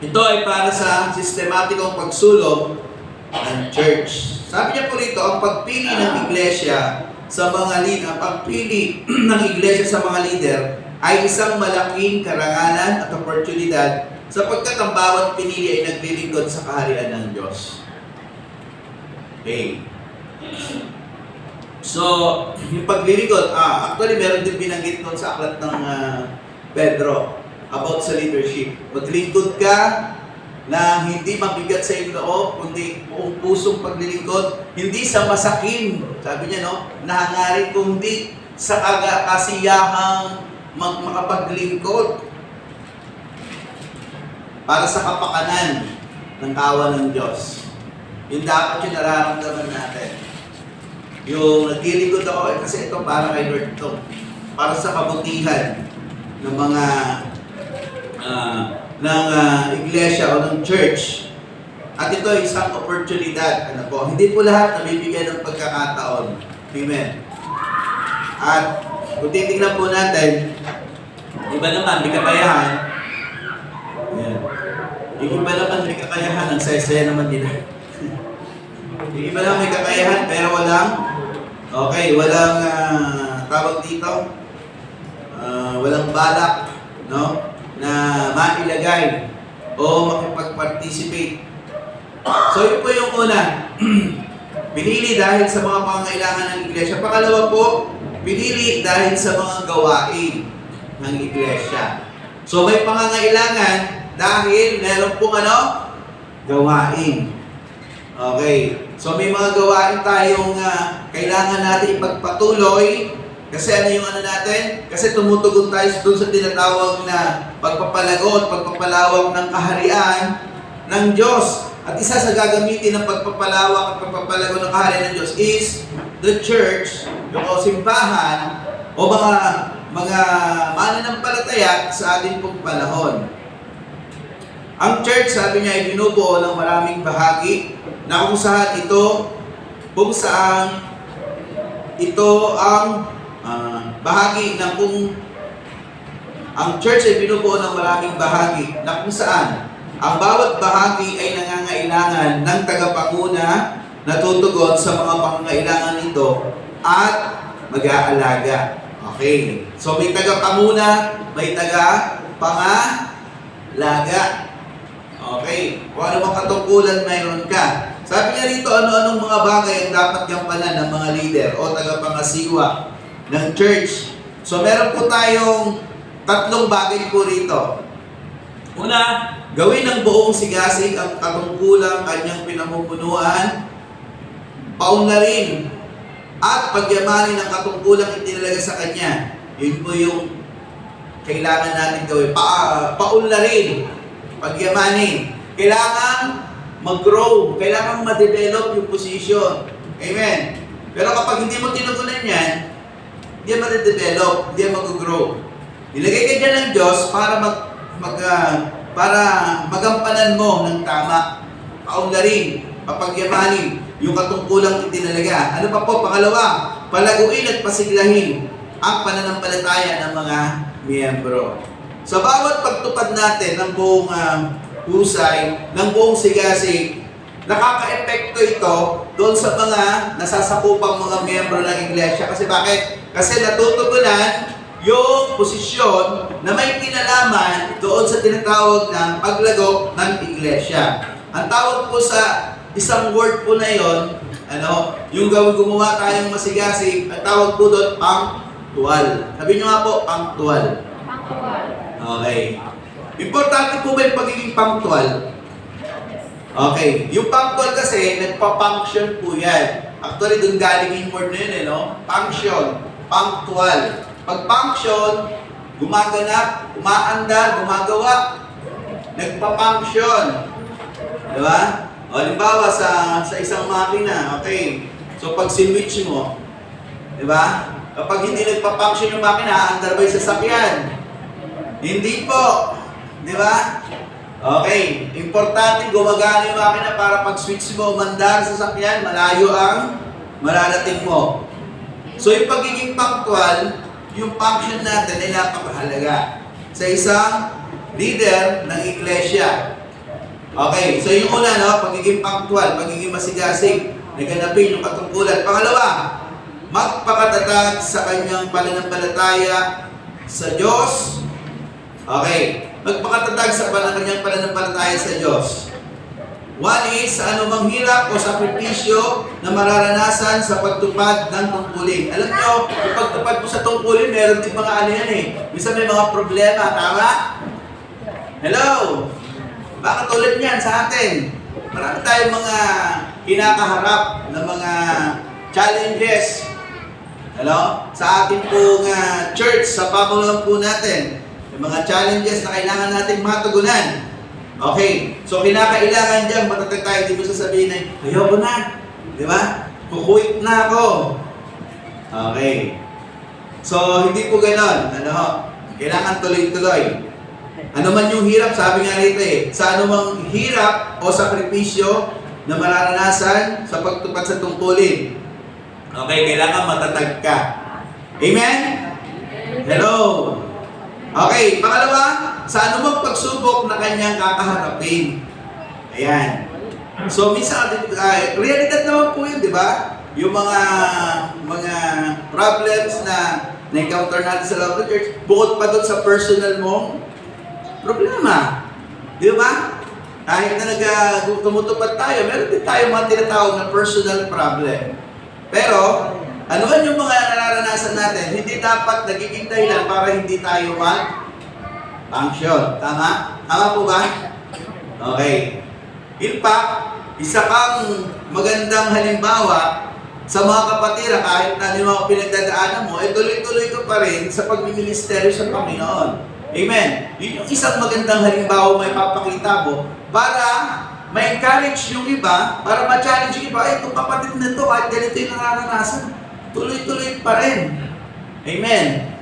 Ito ay para sa sistematikong pagsulong ng church. Sabi niya po rito, ang pagpili ng iglesia sa mga leader, ang pagpili ng iglesia sa mga leader ay isang malaking karangalan at oportunidad sapagkat ang bawat pinili ay naglilingkod sa kaharian ng Diyos. Okay. So, yung paglilingkod, actually meron din binanggit doon sa aklat ng Pedro about sa leadership. Maglingkod ka na hindi mabigat sa iyong loob, kundi buong pusong paglilingkod, hindi sa masakin, sabi niya, nahangarin, kundi sa kasiyahang makapaglingkod para sa kapakanan ng kawan ng Diyos. Yung dapat yung nararamdaman natin. Yung naglilingkod ako, kasi ito para kay Lord ito, para sa kabutihan ng mga iglesia o ng church. At ito ay isang oportunidad. Hindi po lahat nabibigyan ng pagkakataon. Amen. At kung titignan po natin, iba naman, may kakayahan. Ayan. Yung iba naman may kakayahan, ang saya-saya naman nila. Yung iba naman may kakayahan, pero walang tawag dito, walang balak, na mailagay o makipag-participate. So yun po yung una. Pinili dahil sa mga pangangailangan ng iglesia. Pangalawa po, pinili dahil sa mga gawain ng iglesia. So may pangangailangan dahil meron pong gawain. Okay. So may mga gawain tayong kailangan natin ipagpatuloy. Kasi ano yung ano natin? Kasi tumutugon tayo doon sa tinatawag na pagpapalago at pagpapalawak ng kaharian ng Diyos. At isa sa gagamitin ng pagpapalawak at pagpapalago ng kaharian ng Diyos is the church, o simbahan, o mga mananampalataya sa ating pong panahon. Ang church, sabi niya, ay binubuo ng maraming bahagi na kung saan ito ang bahagi ng ang church ay binubuo ng maraming bahagi na kung saan ang bawat bahagi ay nangangailangan ng tagapanguna na tutugon sa mga pangangailangan nito at mag-aalaga. Okay. So may tagapanguna, may tagapangalaga. Okay. Kung ano mga katungkulan mayroon ka. Sabi niya rito, ano-anong mga bagay ang dapat gampanan ng mga leader o tagapangasiwa ng church. So meron po tayong 3 bagay po rito. Una, gawin ng buong sigasig ang katungkulang kanyang pinamumunuan, paunlarin at pagyamanin ang katungkulang itinalaga sa kanya. Yun po yung kailangan natin gawin. Paunlarin, pagyamanin. Kailangan mag-grow, kailangan ma-develop yung position. Amen. Pero kapag hindi mo tinugunan yan, hindi yan ma-develop, hindi yan mag-grow. Ilagay ka dyan ng Diyos para para magampanan mo ng tama. Paunlarin, papagyamanin yung katungkulang itinalaga. Ano pa po? Pangalawa, palaguin at pasiglahin ang pananampalataya ng mga miyembro. Sa bawat pagtupad natin ng buong husay, ng buong sigasig, nakaka-epekto ito doon sa mga nasasakupang mga miyembro ng iglesia. Kasi bakit? Kasi natutugunan yung posisyon na may kinalaman doon sa tinatawag ng paglago ng iglesia. Ang tawag po sa isang word po na yon, yung gumawa tayong masigasig, ang tawag po doon, punctual. Sabi nyo nga po, punctual. Okay. Importante po ba yung pagiging punctual? Okay. Yung punctual kasi, nagpa-function po yan. Actually, doon galing yung word na yun, function, punctual. Pag function, gumaganap, umaandar, gumagawa, nagpa-function. Diba? O, halimbawa, sa isang makina, okay. So, pag sinwitch mo, diba? Kapag hindi nagpa-function yung makina, aandar ba yung sasakyan? Hindi po. Di ba? Okay. Importante gumagana yung makina para pag switch mo, umandar sa sasakyan, malayo ang mararating mo. So yung pagiging punctual, yung function natin ay napakahalaga sa isang leader ng iglesia. Okay. So yung una, pagiging punctual, pagiging masigasig, naganapin yung katungkulan. Pangalawa, magpakatatag sa kanyang pananampalataya sa Diyos. Okay. Magpakatatag sa kanyang pananampalataya sa Diyos. One is sa anumang hirap o sakripisyo na mararanasan sa pagtupad ng tungkulin. Alam nyo, yung pagtupad mo sa tungkulin, meron din mga yan Minsan may mga problema, tama? Hello? Baka tulad niyan sa atin. Marami tayong mga kinakaharap na mga challenges. Hello? Sa ating pong church, sa pamumunuan po natin. Yung mga challenges na kailangan nating matugunan. Okay. So, kinakailangan dyan, matatag tayo, di mo sasabihin na, ayoko na. Di ba? Kukuit na ako. Okay. So, hindi po ganon. Kailangan tuloy-tuloy. Ano man yung hirap, sabi nga rito sa anumang hirap o sakripisyo na mararanasan sa pagtupad sa tungkulin. Okay, kailangan matatag ka. Amen? Hello? Okay, pangalawa, sa anumang pagsubok na kanyang kakaharapin. Ayan. So, minsan, realidad naman po yun, di ba? Yung mga problems na na-encounter natin sa loob ng church, bukod pa doon sa personal mong problema. Di ba? Kahit na tumutupad tayo, meron din tayo mga tinatawag na personal problem. Pero, ano man yung mga nararanasan natin, hindi dapat nagiging dahilan para hindi tayo mag-function. Tama? Tama po ba? Okay. In fact, Isa kang magandang halimbawa sa mga kapatira, kahit na yung mga pinagdadaanan mo, tuloy-tuloy ka pa rin sa pagmiministeryo sa Panginoon. Amen. Yun yung isang magandang halimbawa may papakita mo para ma-encourage yung iba, para ma-challenge yung iba, itong kapatid na ito, kahit ganito yung nararanasan, tuloy-tuloy pa rin. Amen.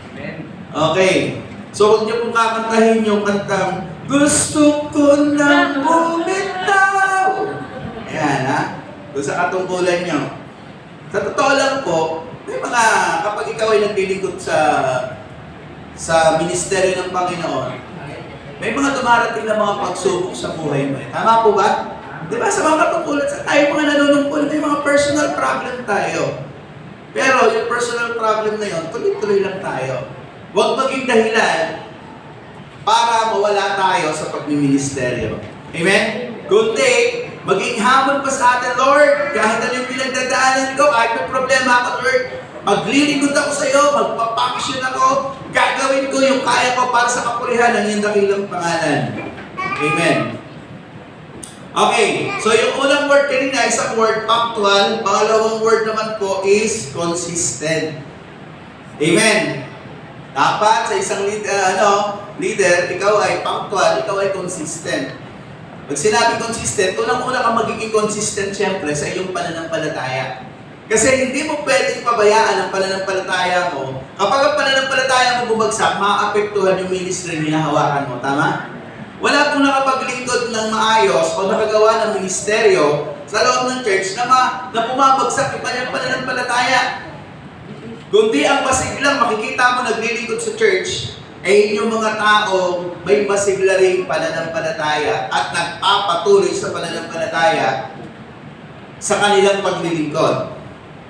Okay. So, huwag niyo pong kakantahin yung kantang, gusto ko nang bumitaw. Ayan, ha? Doon sa katungkulan niyo. Sa totoo lang po, may mga, kapag ikaw ay naglilingkod sa ministeryo ng Panginoon, may mga dumarating na mga pagsubok sa buhay mo. Tama po ba? Di ba sa mga katungkulan, sa tayo mga nanunungkulan, may mga personal problem tayo. Pero yung personal problem na yun, tuloy-tuloy lang tayo. Huwag maging dahilan para mawala tayo sa pagmiministeryo. Amen? Kundi, maging hamon pa sa atin, Lord, kahit ano yung pinagdadaanan ko, kahit may problema ako, Lord, maglilingkod ako sa iyo, magpapaksyon ako, gagawin ko yung kaya ko para sa kapurihan ng iyong dakilang pangalan. Amen. Okay, so yung unang word kanina, isang word, punctual. Pangalawang word naman po is consistent. Amen. Dapat sa isang leader, ikaw ay punctual, ikaw ay consistent. Pag sinabi consistent, unang-una kang magiging consistent siyempre sa iyong pananampalataya. Kasi hindi mo pwedeng pabayaan ang pananampalataya mo. Kapag ang pananampalataya mo bumagsak, maapektuhan yung ministry na hinahawakan mo. Tama? Wala pong nakapaglingkod ng maayos o nakagawa ng ministeryo sa loob ng church na bumabagsak yung kanyang pananampalataya. Kundi ang masiglang makikita mo naglilingkod sa church ay yung mga taong may masigla ring pananampalataya at nagpapatuloy sa pananampalataya sa kanilang paglilingkod.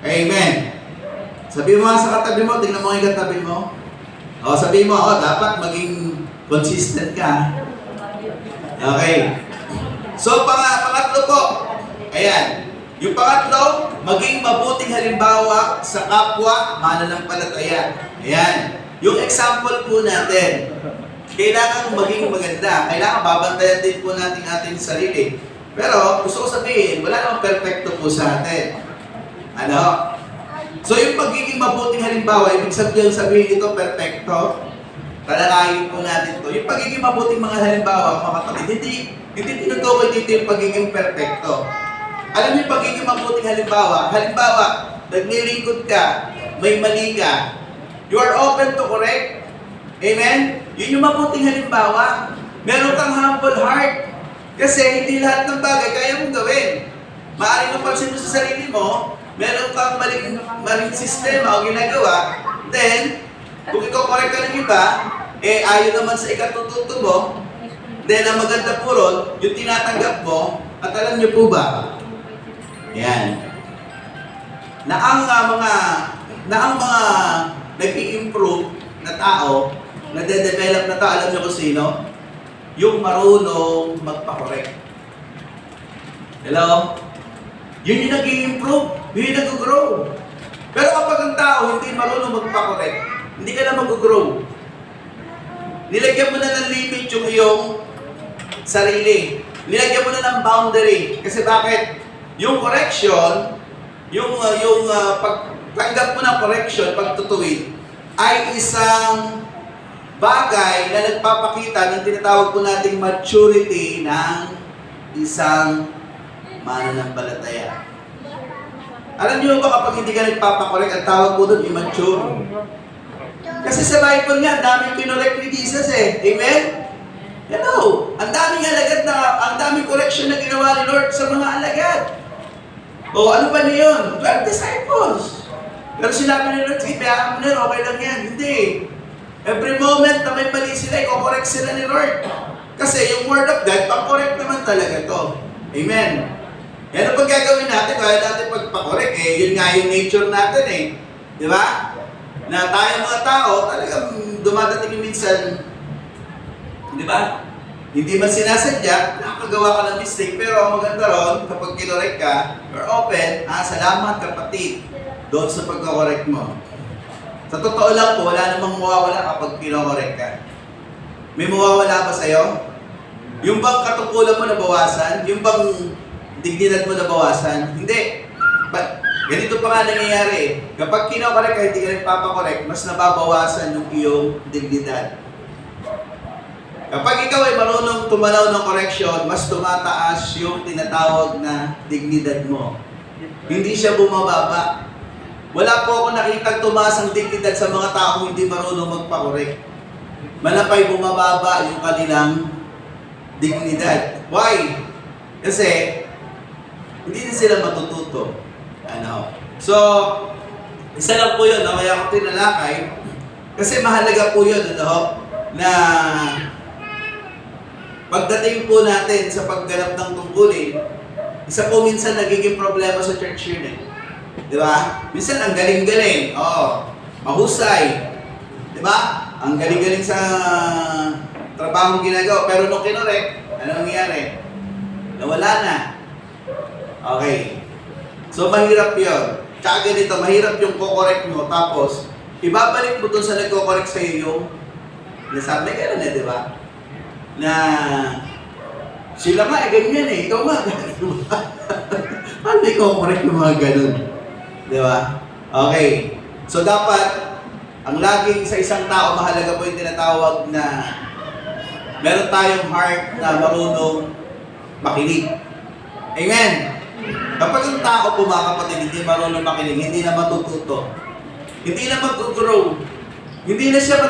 Amen. Sabi mo sa katabi mo, tingnan mo yung katabi mo. O sabi mo, dapat maging consistent ka. Okay. So, pangatlo po. Ayan. Yung pangatlo, maging mabuting halimbawa sa kapwa mananampalataya. Ayan. Yung example po natin, kailangan maging maganda. Kailangan babantayan din po natin ating sarili. Pero, gusto ko sabihin, wala namang perfecto po sa atin. Ano? So, yung pagiging mabuting halimbawa, ibig sabihin ito, perfecto. Talakayin po natin to. Yung pagiging mabuting mga halimbawa, mga kapatid, hindi tinutukoy dito yung pagiging perfecto. Alam niyo yung pagiging mabuting halimbawa? Halimbawa, naglilingkod ka, may mali ka, you are open to correct. Amen? Yun yung mabuting halimbawa. Meron kang humble heart. Kasi hindi lahat ng bagay kaya mong gawin. Maaaring mapansin mo sa sarili mo, meron kang maling sistema o ginagawa, then, kung ikaw correct ka ng iba, ayaw naman sa ikatututo mo, then ang maganda po ron, yung tinatanggap mo, at alam niyo po ba, yan, na ang mga nag-i-improve na tao, nade-develop na tao, alam niyo kung sino? Yung marunong magpa-correct. Hello? Yun yung nag-i-improve, yun yung nag-grow. Pero kapag ang tao hindi marunong magpa-correct, hindi ka na mag-grow. Nilagyan mo na ng limit yung iyong sarili. Nilagyan mo na ng boundary. Kasi bakit? Yung correction, yung pagtanggap mo ng correction, pagtutuwid, ay isang bagay na nagpapakita ng tinatawag po nating maturity ng isang mananampalataya. Alam niyo ba kapag hindi ka nagpapakorek, ang tawag po doon, immature. Kasi sa Bible nga, ang daming kinorek ni Jesus Amen? Hello! Ang daming alagad ang daming correction na ginawa ni Lord sa mga alagad. O ano ba niyo yun? 12 disciples. Pero sinabi ni Lord, sige, bayaan mo na, okay lang yan. Hindi. Every moment na may mali sila, i-correct sila ni Lord. Kasi yung word of God, pang-correct naman talaga to. Amen? Yan ang pagkagawin natin, kaya natin pagpakorek, yun nga yung nature natin Di ba? Na tayo mga tao, talagang dumadating minsan, di ba? Hindi man sinasadya, nakakagawa ka ng mistake, pero ang maganda ron, kapag kinorek ka, you're open, salamat kapatid, doon sa pagkakorek mo. Sa totoo lang po, wala namang mawawala kapag kinorek ka. May mawawala ba sa'yo? Yung bang katungkulan mo nabawasan? Yung bang dignidad mo nabawasan. Hindi. But, ganito pa nga nangyayari eh. Kapag kinokorek ka, hindi ka rin papakorek, mas nababawasan yung iyong dignidad. Kapag ikaw ay marunong tumanaw ng correction, mas tumataas yung tinatawag na dignidad mo. Hindi siya bumababa. Wala po ako nakitang tumaas ang dignidad sa mga taong hindi marunong magpakorek. Malapay bumababa yung kanilang dignidad. Why? Kasi, hindi na sila matututo. So, isa lang po yun, kaya ako tinalakay. Kasi mahalaga po yun, na pagdating po natin sa pagganap ng tungkulin, isa po minsan nagiging problema sa church yun eh. Di ba? Minsan ang galing-galing, mahusay. Di ba? Ang galing-galing sa trabaho ginagawa. Pero nung kinorek, ano nangyari? Nawala na. Okay. So, mahirap yun. Tsaka ganito, mahirap yung kukorek mo. Tapos, ibabalik mo dun sa nagkukorek sa'yo yung nasabi, gano'n eh, di ba? Na sila nga, ganyan eh. Ikaw nga, paano ikukorek yung mga gano'n? Di ba? Okay. So, dapat, ang laging sa isang tao, mahalaga po yung tinatawag na meron tayong heart na marunong makinig. Amen? Kapag ang tao po, mga kapatid, hindi marunong makinig, hindi na matututo. Hindi na mag-grow. Hindi na siya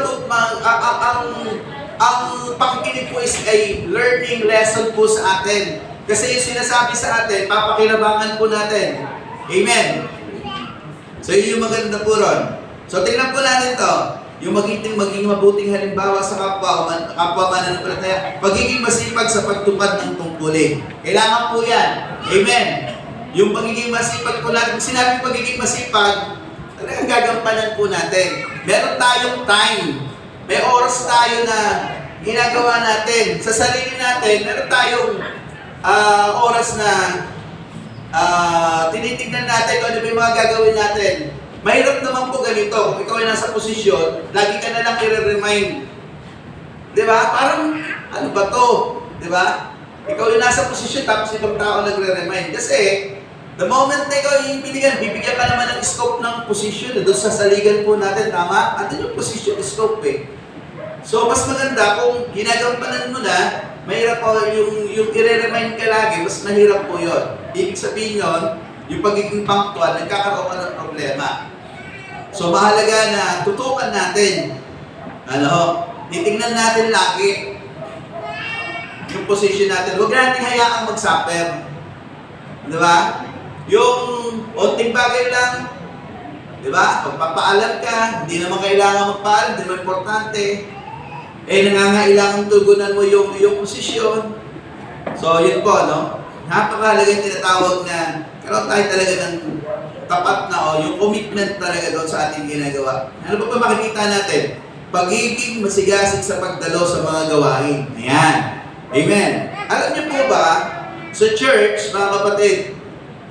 ang pakikinig po is a learning lesson po sa atin. Kasi yung sinasabi sa atin, papakinabangan po natin. Amen? So yun yung maganda po ron. So tingnan po natin to. Yung magiging mabuting halimbawa sa kapwa mananampalataya, pagiging masipag sa pagtupad ng tungkulin. Kailangan po yan. Amen. Yung pagiging masipag po natin, sinabing pagiging masipag, talagang gagampanan po natin. Meron tayong time. May oras tayo na ginagawa natin. Sa sarili natin, meron tayong oras na tinitignan natin kung ano ba yung mga gagawin natin. Mahirap naman po ganito. Kung ikaw ay nasa posisyon, lagi ka na lang i-remind. Di ba? Parang, ano ba to? Di ba? Ikaw ay nasa posisyon, tapos itong tao nagre-remind. Kasi, the moment na ikaw ibibigyan, bibigyan ka naman ng scope ng posisyon. Doon sa saligan po natin, tama? At yung posisyon, scope eh. So, mas maganda kung ginagampanan mo na, mahirap po yung i-remind ka lagi, mas mahirap po yun. Ibig sabihin yun, yung pagiging punctual, nagkakaroon ka ng problema. So, mahalaga na tutukan natin. Titingnan natin lagi yung position natin. Huwag natin hayaang mag-suffer. Di ba? Yung onting bagay lang, di ba? Pagpapaalam ka, hindi naman kailangan magpaalam, hindi naman importante. Nangangailangan tugunan mo yung posisyon. So, yun po, napakahalaga yung tinatawag na karoon tayo talaga ng tapat na yung commitment talaga doon sa ating ginagawa. Ano ba makikita natin? Pagiging masigasig sa pagdalo sa mga gawain. Ayan. Amen. Alam niyo po ba, sa church, mga kapatid,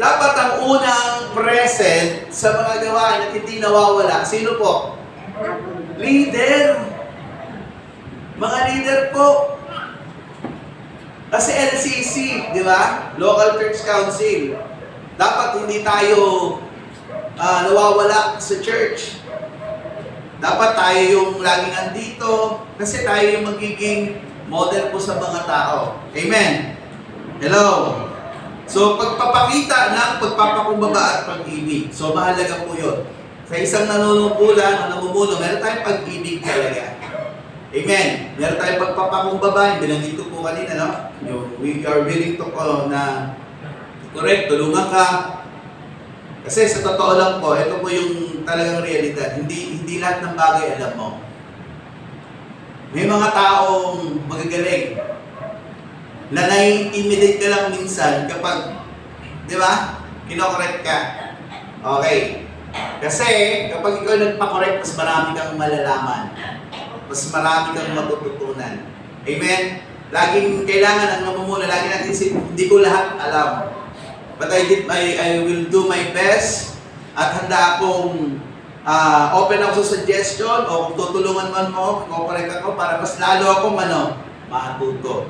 dapat ang unang present sa mga gawain at hindi nawawala. Sino po? Leader. Mga leader po. Kasi LCC, di ba? Local Church Council. Dapat hindi tayo nawawala sa church. Dapat tayo yung laging andito kasi tayo yung magiging model po sa mga tao. Amen? Hello? So, pagpapakita ng pagpapakumbaba at pag-ibig. So, mahalaga po yun. Sa isang nanunungkulan o namumuno, meron tayong pag-ibig talaga. Amen? Meron tayong pagpapakumbaba. Binanggit ko po kanina, we are willing to na correct, tulungan ka. Kasi sa totoo lang po, ito po yung talagang realidad. Hindi lahat ng bagay alam mo. May mga taong magagaling na nai-intimidate ka lang minsan kapag, di ba, kinokorek ka. Okay. Kasi kapag ikaw nagpa-correct, mas marami kang malalaman. Mas marami kang matututunan. Amen? Laging kailangan ang namumuna, lagi natin isip, hindi ko lahat alam. But I will do my best at handa akong open ako sa suggestion o kung tutulungan man mo, correct ako para mas lalo ako matuto.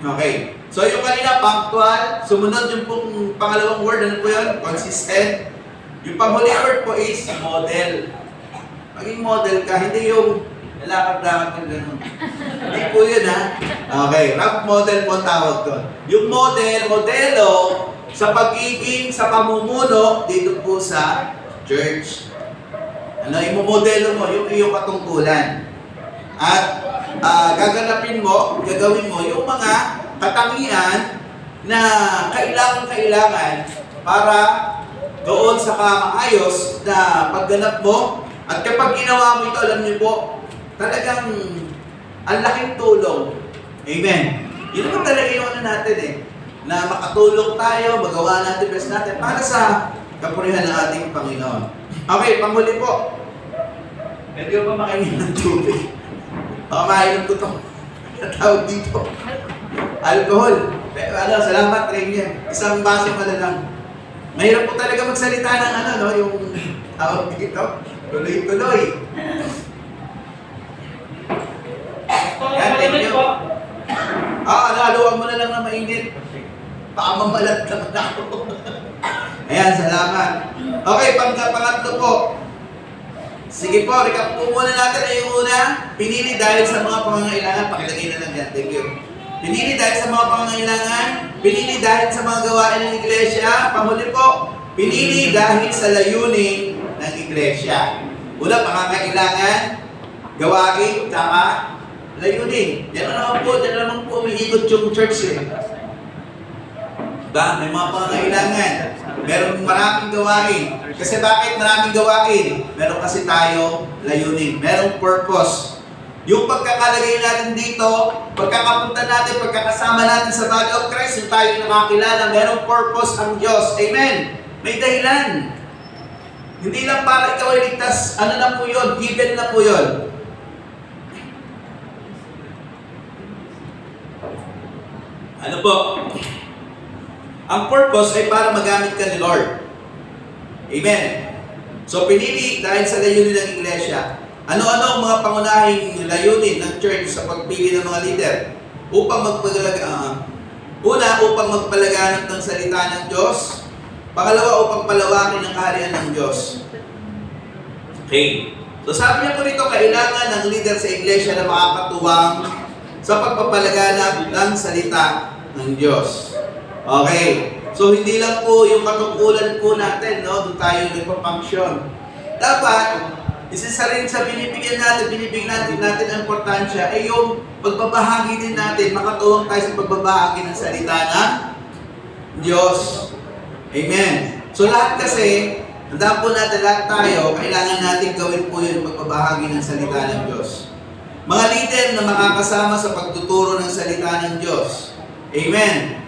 Okay. So yung kanina, punctual. Sumunod yung pong pangalawang word, ano po yun? Consistent. Yung panghuli word po is model. Maging model ka, hindi yung lalakad-lakad ng gano'n. Hindi po yun, ha? Okay, rap model po ang tawag doon. Yung model, modelo, sa pagiging, sa pamumuno, dito po sa church. Ano, imomodelo mo, yung iyong katungkulan. At gaganapin mo, gagawin mo yung mga katangian na kailangan para doon sa maayos na pagganap mo. At kapag ginawa mo ito, alam niyo po, talagang ang laking tulong. Amen. Yun naman talaga yung ano natin eh. Na makatulong tayo, magawa natin best natin para sa kapurihan ng ating Panginoon. Okay, panghuli po. Pwede ba makainin ng tubig? Baka mainom ko ito. Tawag dito. Alcohol. Ano, salamat, Rainier. Isang baso pala lang. Mahirap po talaga magsalita ng ano, no? Yung tawag dito. Tuloy-tuloy. Yan, thank you. Haluan mo na lang na mainit. Baka mamalat naman ako. Ayan, salamat. Okay, pangatlo po. Sige po, recap po muna natin ay yung una. Pinili dahil sa mga pangangailangan. Pakilagay na lang yan. Thank you. Pinili dahil sa mga pangangailangan. Pinili dahil sa mga gawain ng iglesia. Panghuli po, pinili dahil sa layunin ng iglesia. Una, pangangailangan, gawain, tsaka layunin. Yan naman po umiikot yung church eh. Diba? May mga pangangailangan. Meron maraming gawain. Kasi bakit maraming gawain? Meron kasi tayo layunin. Merong purpose. Yung pagkakalagay natin dito, pagkakapunta natin, pagkakasama natin sa body of Christ, yung tayo nakakilala, merong purpose ang Diyos. Amen. May dahilan. Hindi lang para ikaw ay ligtas, ano na po yun, given na po yun. Ano po? Ang purpose ay para magamit ka ni Lord. Amen. So pinili dahil sa layunin ng iglesia. Ano-ano ang mga pangunahing layunin ng church sa pagpili ng mga leader? Upang upang magpalaganap ng salita ng Diyos. Pangalawa, upang palawakin ang kaharian ng Diyos. Okay. So sabi niya po rito, kailangan ng leader sa iglesia na makakatuwang sa pagpapalaganap ng salita ng Diyos. Okay. So hindi lang po yung katungkulan po natin, no? Doon tayo nagpa-function. Dapat, isa rin sa binibigyan natin ang importansya ay yung pagbabahagi din natin, makatuwang tayo sa pagbabahagi ng salita ng Diyos. Amen. So lahat kasi, tandaan po natin lahat tayo, kailangan natin gawin po yung pagbabahagi ng salita ng Diyos. Mga leader na makakasama sa pagtuturo ng salita ng Diyos. Amen.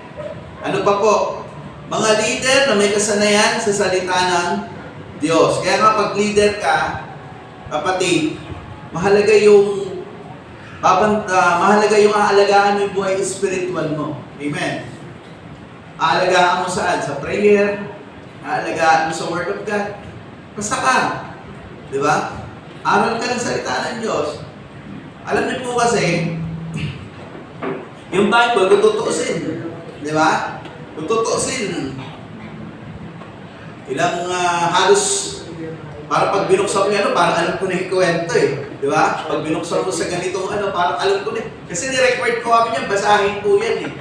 Ano pa po? Mga leader na may kasanayan sa salita ng Diyos. Kaya nga pag leader ka, kapatid, mahalaga yung aalagaan mo yung buhay spiritual mo. Amen. Aalagaan mo saan? Sa prayer, aalagaan mo sa Word of God. Basta ka. Di ba? Aral ka ng salita ng Diyos. Alam niyo po kasi, yung Bible, kung tutuusin. Di ba? Kung tutuusin, ilang halos, para pag binuksan mo yan, parang alam ko na yung kwento eh. Di ba? Pag binuksan mo sa ganitong parang alam ko na. Kasi ni-record ko kami yan, basahin po yan eh.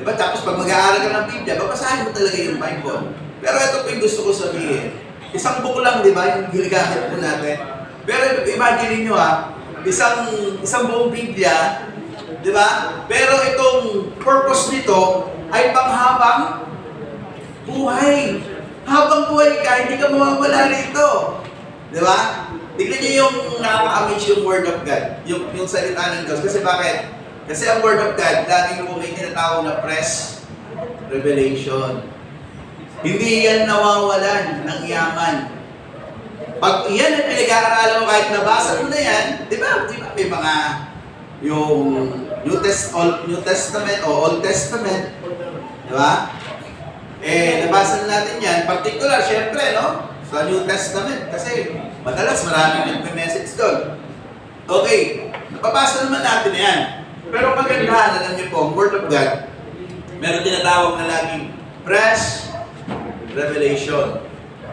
Di ba? Tapos pag mag-aaral ka ng Biblia, babasahin mo talaga yung Bible. Pero ito po yung gusto ko sabihin. Isang book lang, di ba? Yung ginagamit po natin. Pero imagine nyo isang buong Biblia, di ba? Pero itong purpose nito ay panghabang buhay. Habang buhay ka, hindi ka mawawala rito. Di ba? Tignan niyo yung nakaka-amaze yung Word of God. Yung salita ng Diyos. Kasi bakit? Kasi ang Word of God, laging po may tinatawag na press revelation. Hindi yan nawawalan ng yaman. Pag yan ang pinag-aaralan mo, kahit nabasa mo na yan, di ba? May mga yung New Testament o Old Testament, di ba? Nabasa na natin yan, particular, syempre, no? Sa New Testament, kasi madalas maraming nagme-message doon. Okay, napabasa naman natin yan. Pero maganda, alam niyo po, ang Word of God, meron tinatawag na laging fresh revelation.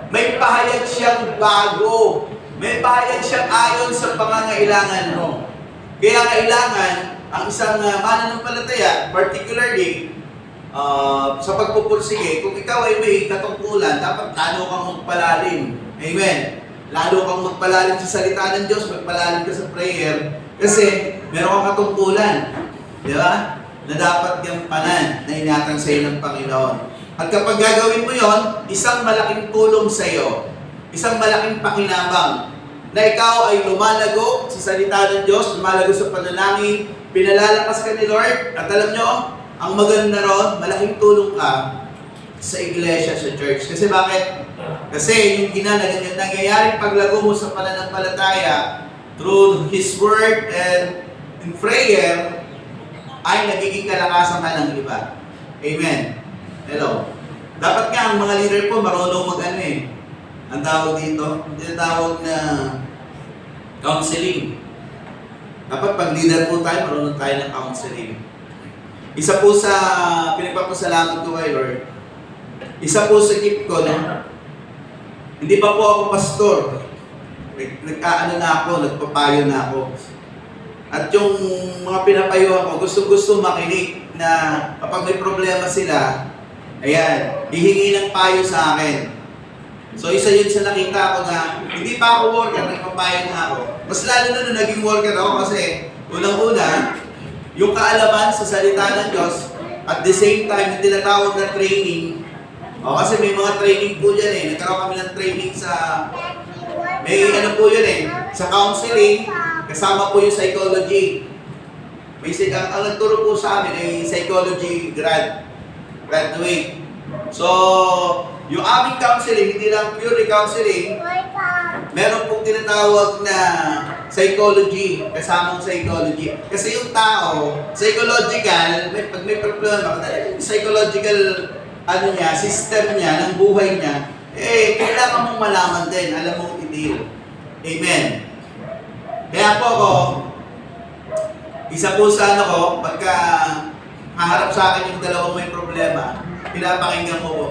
May pahayag siyang bago. May pahayag siyang ayon sa pangangailangan mo. Kaya kailangan, ang isang mananampalataya, particularly, sa pagpupursige, kung ikaw ay may katungkulan, dapat lalo kang magpalalim. Amen. Lalo kang magpalalim sa salita ng Diyos, magpalalim ka sa prayer, kasi meron kang katungkulan. Di ba? Na dapat gampanan na inatang sa iyo ng Panginoon. At kapag gagawin mo yon, isang malaking tulong sa iyo, isang malaking pakinabang, na ikaw ay lumalago sa salita ng Diyos, lumalago sa panalangin, pinalalakas ka ni Lord, at alam nyo, ang maganda ron, malaking tulong ka sa iglesia, sa church. Kasi bakit? Kasi yung nangyayaring paglago mo sa pananampalataya through His Word and in prayer, ay nagiging kalakasan ka ng iba. Amen. Hello. Dapat nga ang mga leader po marunong mag-ano eh. Ang tawag dito, tinatawag na counseling. Dapat pag leader po tayo, marunong tayo ng counseling. Isa po sa pinagpapasalamat ko kay Lord, isa po sa gift ko, no? Hindi pa po ako pastor. Nagkaano na ako, nagpapayo na ako. At yung mga pinapayuhan ko, gusto makinig na kapag may problema sila, ayan, hihingi ng payo sa akin. So isa yun sa nakita ko na hindi pa ako worker, nagpapayo na ako. Mas lalo na nung naging worker ako kasi unang-una, yung kaalaman sa salita ng Diyos, at the same time, yung tinatawag na training. Kasi may mga training po dyan eh. Nagkaroon kami ng training sa, may ano po yun eh, sa counseling, kasama po yung psychology. May ang nagturo po sa amin ay psychology graduate. So, yung aming counseling, hindi lang pure counseling, meron pong tinatawag na psychology, kasamang psychology. Kasi yung tao, psychological, pag may problema, yung psychological system niya, ng buhay niya, kailangan mong malaman din, alam mong i-deal. Amen. Kaya po ako, isa po sa ko, pagka haharap sa akin yung dalawang may problema, pinapakinggan mo po.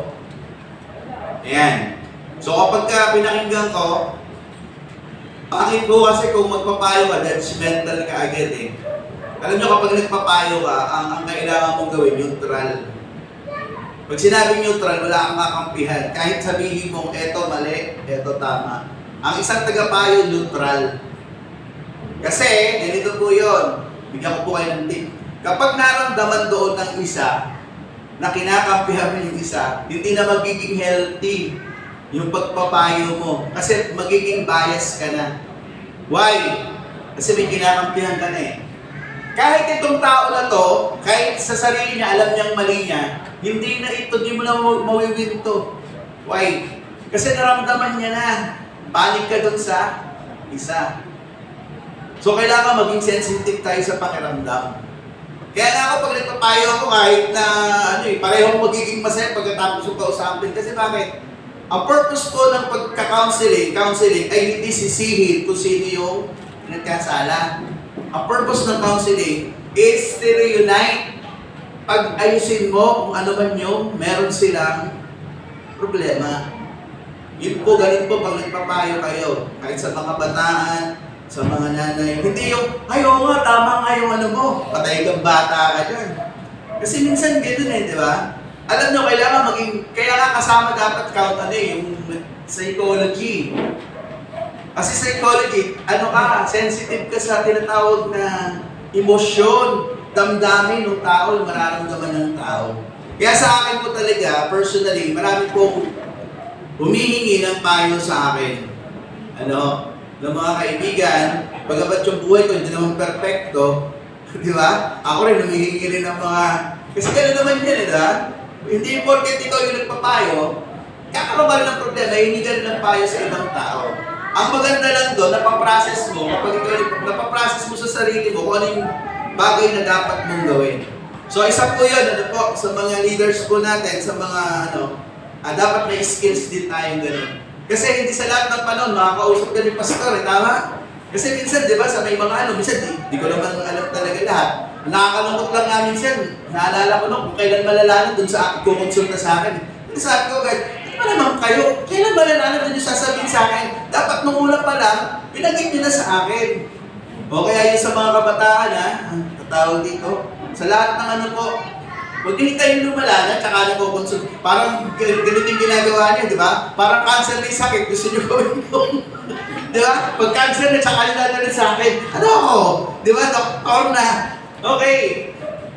Ayan. So kapag pinakinggan ko, bakit po kasi kung magpapayo ka, judgmental ka agad eh. Alam nyo kapag nagpapayo ka, ang kailangan mong gawin, neutral. Pag sinabing neutral, wala kang kakampihan. Kahit sabihin mong, eto mali, eto tama. Ang isang tagapayo, neutral. Kasi, ganito po yun. Bigyan ko po kayo ng tip. Kapag naramdaman doon ng isa, na kinakampihan mo yung isa, hindi na magiging healthy yung pagpapayo mo. Kasi magiging bias ka na. Why? Kasi may kinakampihan ka na eh. Kahit itong tao na to, kahit sa sarili niya, alam niyang mali niya, hindi na ito, di mo na mawiwin ito. Why? Kasi naramdaman niya na. Balik ka dun sa isa. So kailangan maging sensitive tayo sa pakiramdam. Kaya nga ako pag nagpapayo ako kahit na parehong magiging masaya pagkatapos yung kausapin. Kasi bakit? Ang purpose ko ng pagka-counseling ay hindi sisihin kung sino yung nagkasala. Ang purpose ng counseling is to reunite. Pag-ayusin mo kung ano man yung meron silang problema. Yun po, ganun po pag nagpapayo kayo. Kahit sa mga bataan, sa mga nanay. Hindi yung, oo nga, tama nga yung ano mo. Patay kang bata ka dyan. Kasi minsan gano'n eh, di ba? Alam nyo, kailangan kaya nga kasama dapat yung psychology. Kasi psychology, sensitive ka sa tinatawag na emosyon, damdamin ng tao, mararamdaman ng tao. Kaya sa akin po talaga, personally, marami pong humihingi ng payo sa akin. Ng mga kaibigan, bagamat yung buhay ko hindi naman perfecto, di ba? Ako rin humihingi rin ng mga, kasi gano'n naman yan, di ba? Hindi porket ikaw yung nagpapayo, kakaroon ka rin ng problema, hindi ka rin ng payo sa ibang tao. Ang maganda lang doon, napaprocess mo, kapag ikaw napaprocess mo sa sarili mo, kung ano yung bagay na dapat mong gawin. So isa po yun, sa mga leaders po natin, sa mga dapat may skills din tayong gano'n. Kasi hindi sa lahat ng panahon, makakausap ka ni pastor, tama? Kasi minsan, di ba, sa may mga minsan, di ko naman alam talaga lahat. Nakakalungkot lang nga minsan. Naalala ko nung kung kailan malalaman dun sa akin, kukonsulta sa akin. Kasi sabi ko, guys, hindi ba naman kayo? Kailan malalaman dun yung sasabihin sa akin? Dapat nung una pa lang, pinagin nyo na sa akin. O kaya yun sa mga kabataan, tatawag dito, sa lahat ng ano po, huwag din kayo lumalanan, tsaka nagkukonsult. Parang ganito yung ginagawa niyo, di ba? Parang cancer na yung sakit, gusto niyo gawin ko. Di ba? Pag cancer na, tsaka nilalanan sa akin. Ano ako? Di ba? Doktor na. Okay.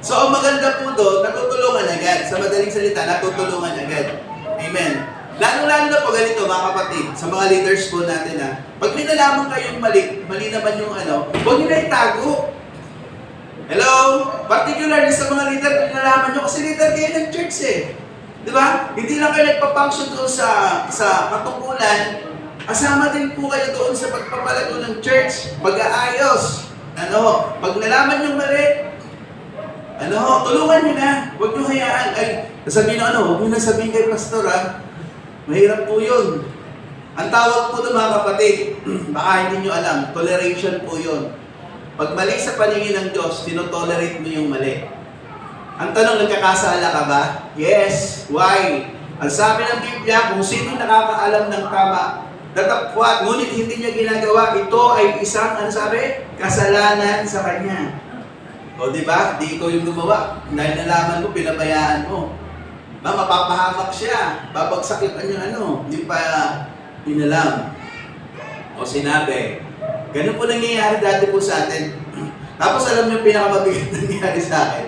So, ang maganda po doon, natutulungan agad. Sa madaling salita, natutulungan agad. Amen. Lalo-lalo na po ganito, mga kapatid, sa mga leaders po natin pag may nalaman kayong mali naman yung huwag nyo na itago. Hello? Particularly sa mga leader, nalaman nyo kasi leader kayo ng church Di ba? Hindi lang kayo nagpa-function doon sa katungkulan, kasama din po kayo doon sa pagpapalago ng church, pag-aayos. Pag nalaman nyo mali, tulungan nyo na. Huwag nyo hayaan. Sabihin huwag nyo na sabihin kay pastor Mahirap po yun. Ang tawag po ng mga kapatid, baka hindi nyo alam, toleration po yun. Pag mali sa paningin ng Diyos, tinotolerate mo yung mali. Ang tanong, nagkakasala ka ba? Yes. Why? Ang sabi ng Biblia, kung sino nakakaalam ng tama, datapwat, ngunit hindi niya ginagawa, ito ay isang, kasalanan sa kanya. O diba? Di ikaw yung gumawa. Dahil nalaman mo, pinabayaan mo. Mapapahamak siya. Babagsak yung kanyang hindi pa inalam. O sinabi. Ganun po nangyayari dati po sa atin. Tapos alam niyo yung pinakamabigat na nangyayari sa akin.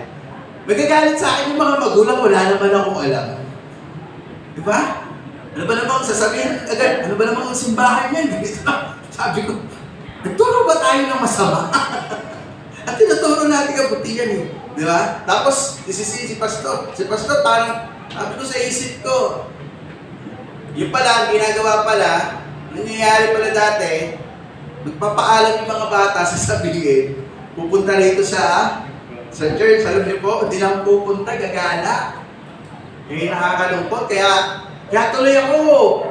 Magagalit sa akin yung mga magulang, wala naman akong alam. Diba? Ano ba namang sasabihin agad? Ano ba namang simbahan yan? Sabi ko, nagturo ba tayo ng masama? At tinuturo natin kabutihan Di ba? Tapos, si pastor. Si pastor parang, sabi ko sa isip ko, yung pala, ang ginagawa pala, nangyayari pala dati, magpapaalam yung mga bata sasabihin, pupunta rito sa church. Alam niyo po, hindi lang pupunta, gagana. Nakakalungkot. Kaya tuloy ako.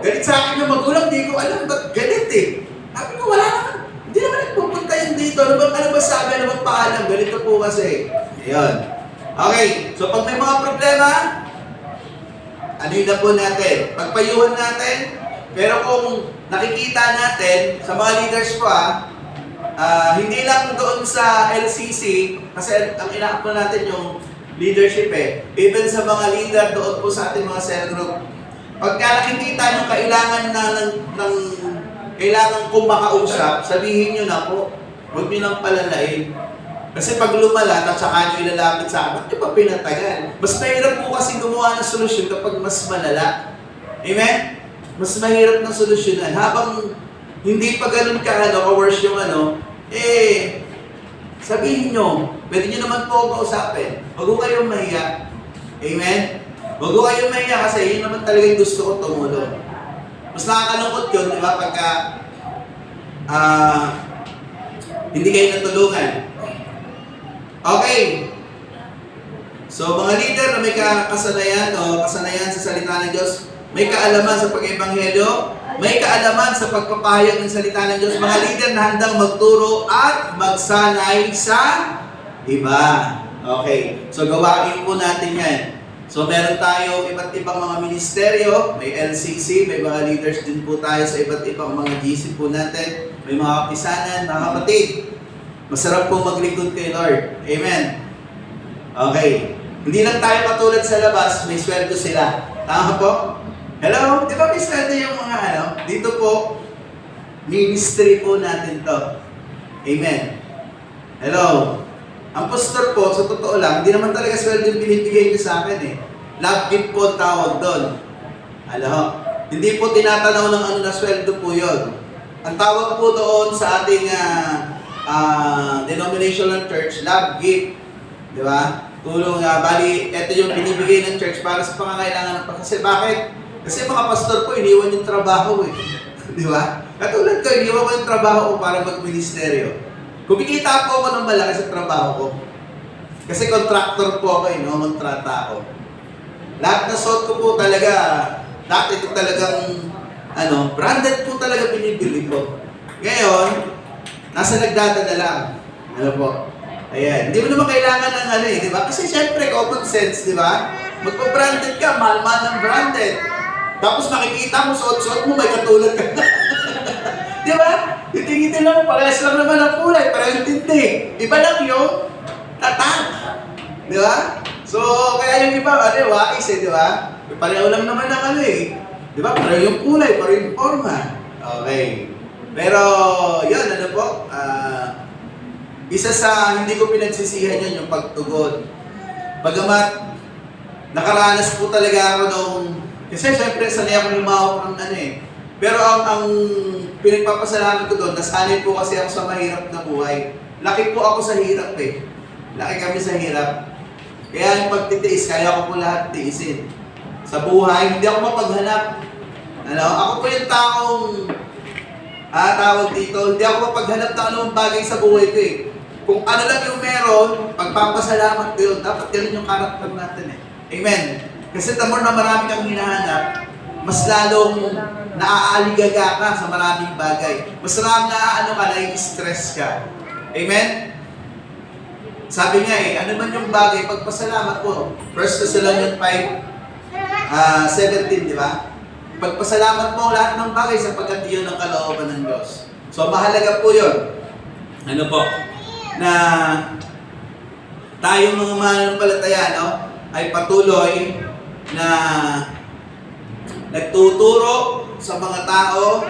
Galit sa akin yung magulang, di ko alam ba't galit Sabi ko, wala naman. Hindi naman nagpupunta yun dito. Ano ba sabi? Ano bang paalam? Ganito po kasi. Ayun. Okay. So, pag may mga problema, na po natin? Pagpayuhan natin. Pero kung nakikita natin, sa mga leaders po hindi lang doon sa LCC, kasi ang ina-up natin yung leadership even sa mga leader doon po sa ating mga cell group. Pagka nakikita nyo kailangan kailangan kong makausap, sabihin nyo na po, huwag nyo nang palalain. Kasi pag lumala, at saka nyo ilalapit sa akin, ba't nyo pa pinatagal? Mas mahirap po kasi gumawa ng solusyon kapag mas malala. Amen? Mas mahirap ng solusyonan. Habang hindi pa ganun ka-worse yung sabihin nyo, pwede nyo naman po ako kausapin. Huwag ko kayong mahiya. Amen? Huwag ko kayong mahiya kasi yun naman talaga yung gusto ko tumulong. Mas nakakalungkot yun, di ba? Pagka hindi kayo natulungan. Okay. So, mga leader na may kasanayan sa salita ng Diyos, may kaalaman sa pag-ebanghelyo, may kaalaman sa pagpapahayag ng salita ng Diyos, mga leader na handang magturo at magsanay sa iba. Okay. So, gawain po natin yan. So, meron tayo iba't ibang mga ministeryo, may LCC, may mga leaders din po tayo sa iba't ibang mga GC po natin, may mga kapisanan, mga kapatid. Masarap po maglingkod kay Lord. Amen. Okay. Hindi lang tayo katulad sa labas, may sweldo sila. Tama po? Hello? Di ba may sweldo yung mga Dito po, ministry po natin to. Amen. Hello? Ang pastor po, sa totoo lang, hindi naman talaga sweldo yung binibigay niyo sa akin Love gift po tawag doon. Hindi po tinatanaw ng na sweldo po yun. Ang tawag po doon sa ating denominational church, love gift. Di ba? Tulong bali, ito yung binibigay ng church para sa pangangailangan ng kasi bakit? Kasi mga pastor po, iniwan yung trabaho Di ba? Katulad ko, iniwan ko yung trabaho ko para mag-ministeryo. Kumikita po ako ng malaki sa trabaho ko. Kasi contractor po ako kontrata ako. Lahat na suot ko po talaga, dati ito talagang, branded po talaga binibili ko. Ngayon, nasa nagdadala lang. Ayan, hindi mo naman kailangan ng ano di ba? Kasi syempre, common sense, di ba? Magpa-branded ka, mahal-mahal ng branded. Tapos nakikita mo, suot-suot mo, may katulad ka. Di ba? Titingin lang, parehas lang naman ang kulay, parehas tindi. Iba lang yung tatak. Di ba? So, kaya yung iba, wais di ba? Pareho lang naman ang Di ba? Pareho yung kulay, pareho yung forma. Okay. Pero, yun, po, isa sa hindi ko pinagsisihan yun yung pagtugon. Bagamat, nakaranas po talaga ako nung, kasi syempre sanay ako lumawak ng Pero ang pinagpapasalamat ko doon, nasanay po kasi ako sa mahirap na buhay. Laki po ako sa hirap Laki kami sa hirap. Kaya yung pagtitiis, kaya ko po lahat tiisin. Sa buhay, hindi ako mapaghanap. Ako po yung taong, tawag dito, hindi ako mapaghanap ng anong bagay sa buhay ko Kung ano lang yung meron, pagpapasalamat ko yun. Dapat ganun yung karakter natin Amen. Kasi the more na marami kang hinahanap, mas lalong naaaligaga ka sa maraming bagay. Mas marami na-stress ka. Amen? Sabi nga ano man yung bagay, pagpasalamat mo. 1 Thessalonians 5:17, di ba? Pagpasalamat mo lahat ng bagay sapagkat iyon ang kalooban ng Diyos. So mahalaga po yun. Na tayong mga mananampalataya, ay patuloy na nagtuturo sa mga tao,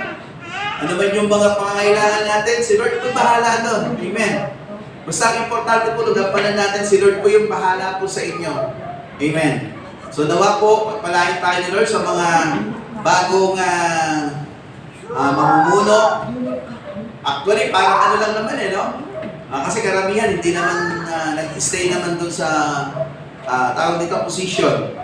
ano man yung mga pangangailangan natin, si Lord po bahala doon. Amen. Basta ang importante po, gampanan natin, si Lord po yung bahala po sa inyo. Amen. So nawa po, pagpalain tayo ni Lord sa mga bagong mamumuno. Actually, parang lang naman kasi karamihan, hindi naman nag-stay naman doon sa tawag dito, position.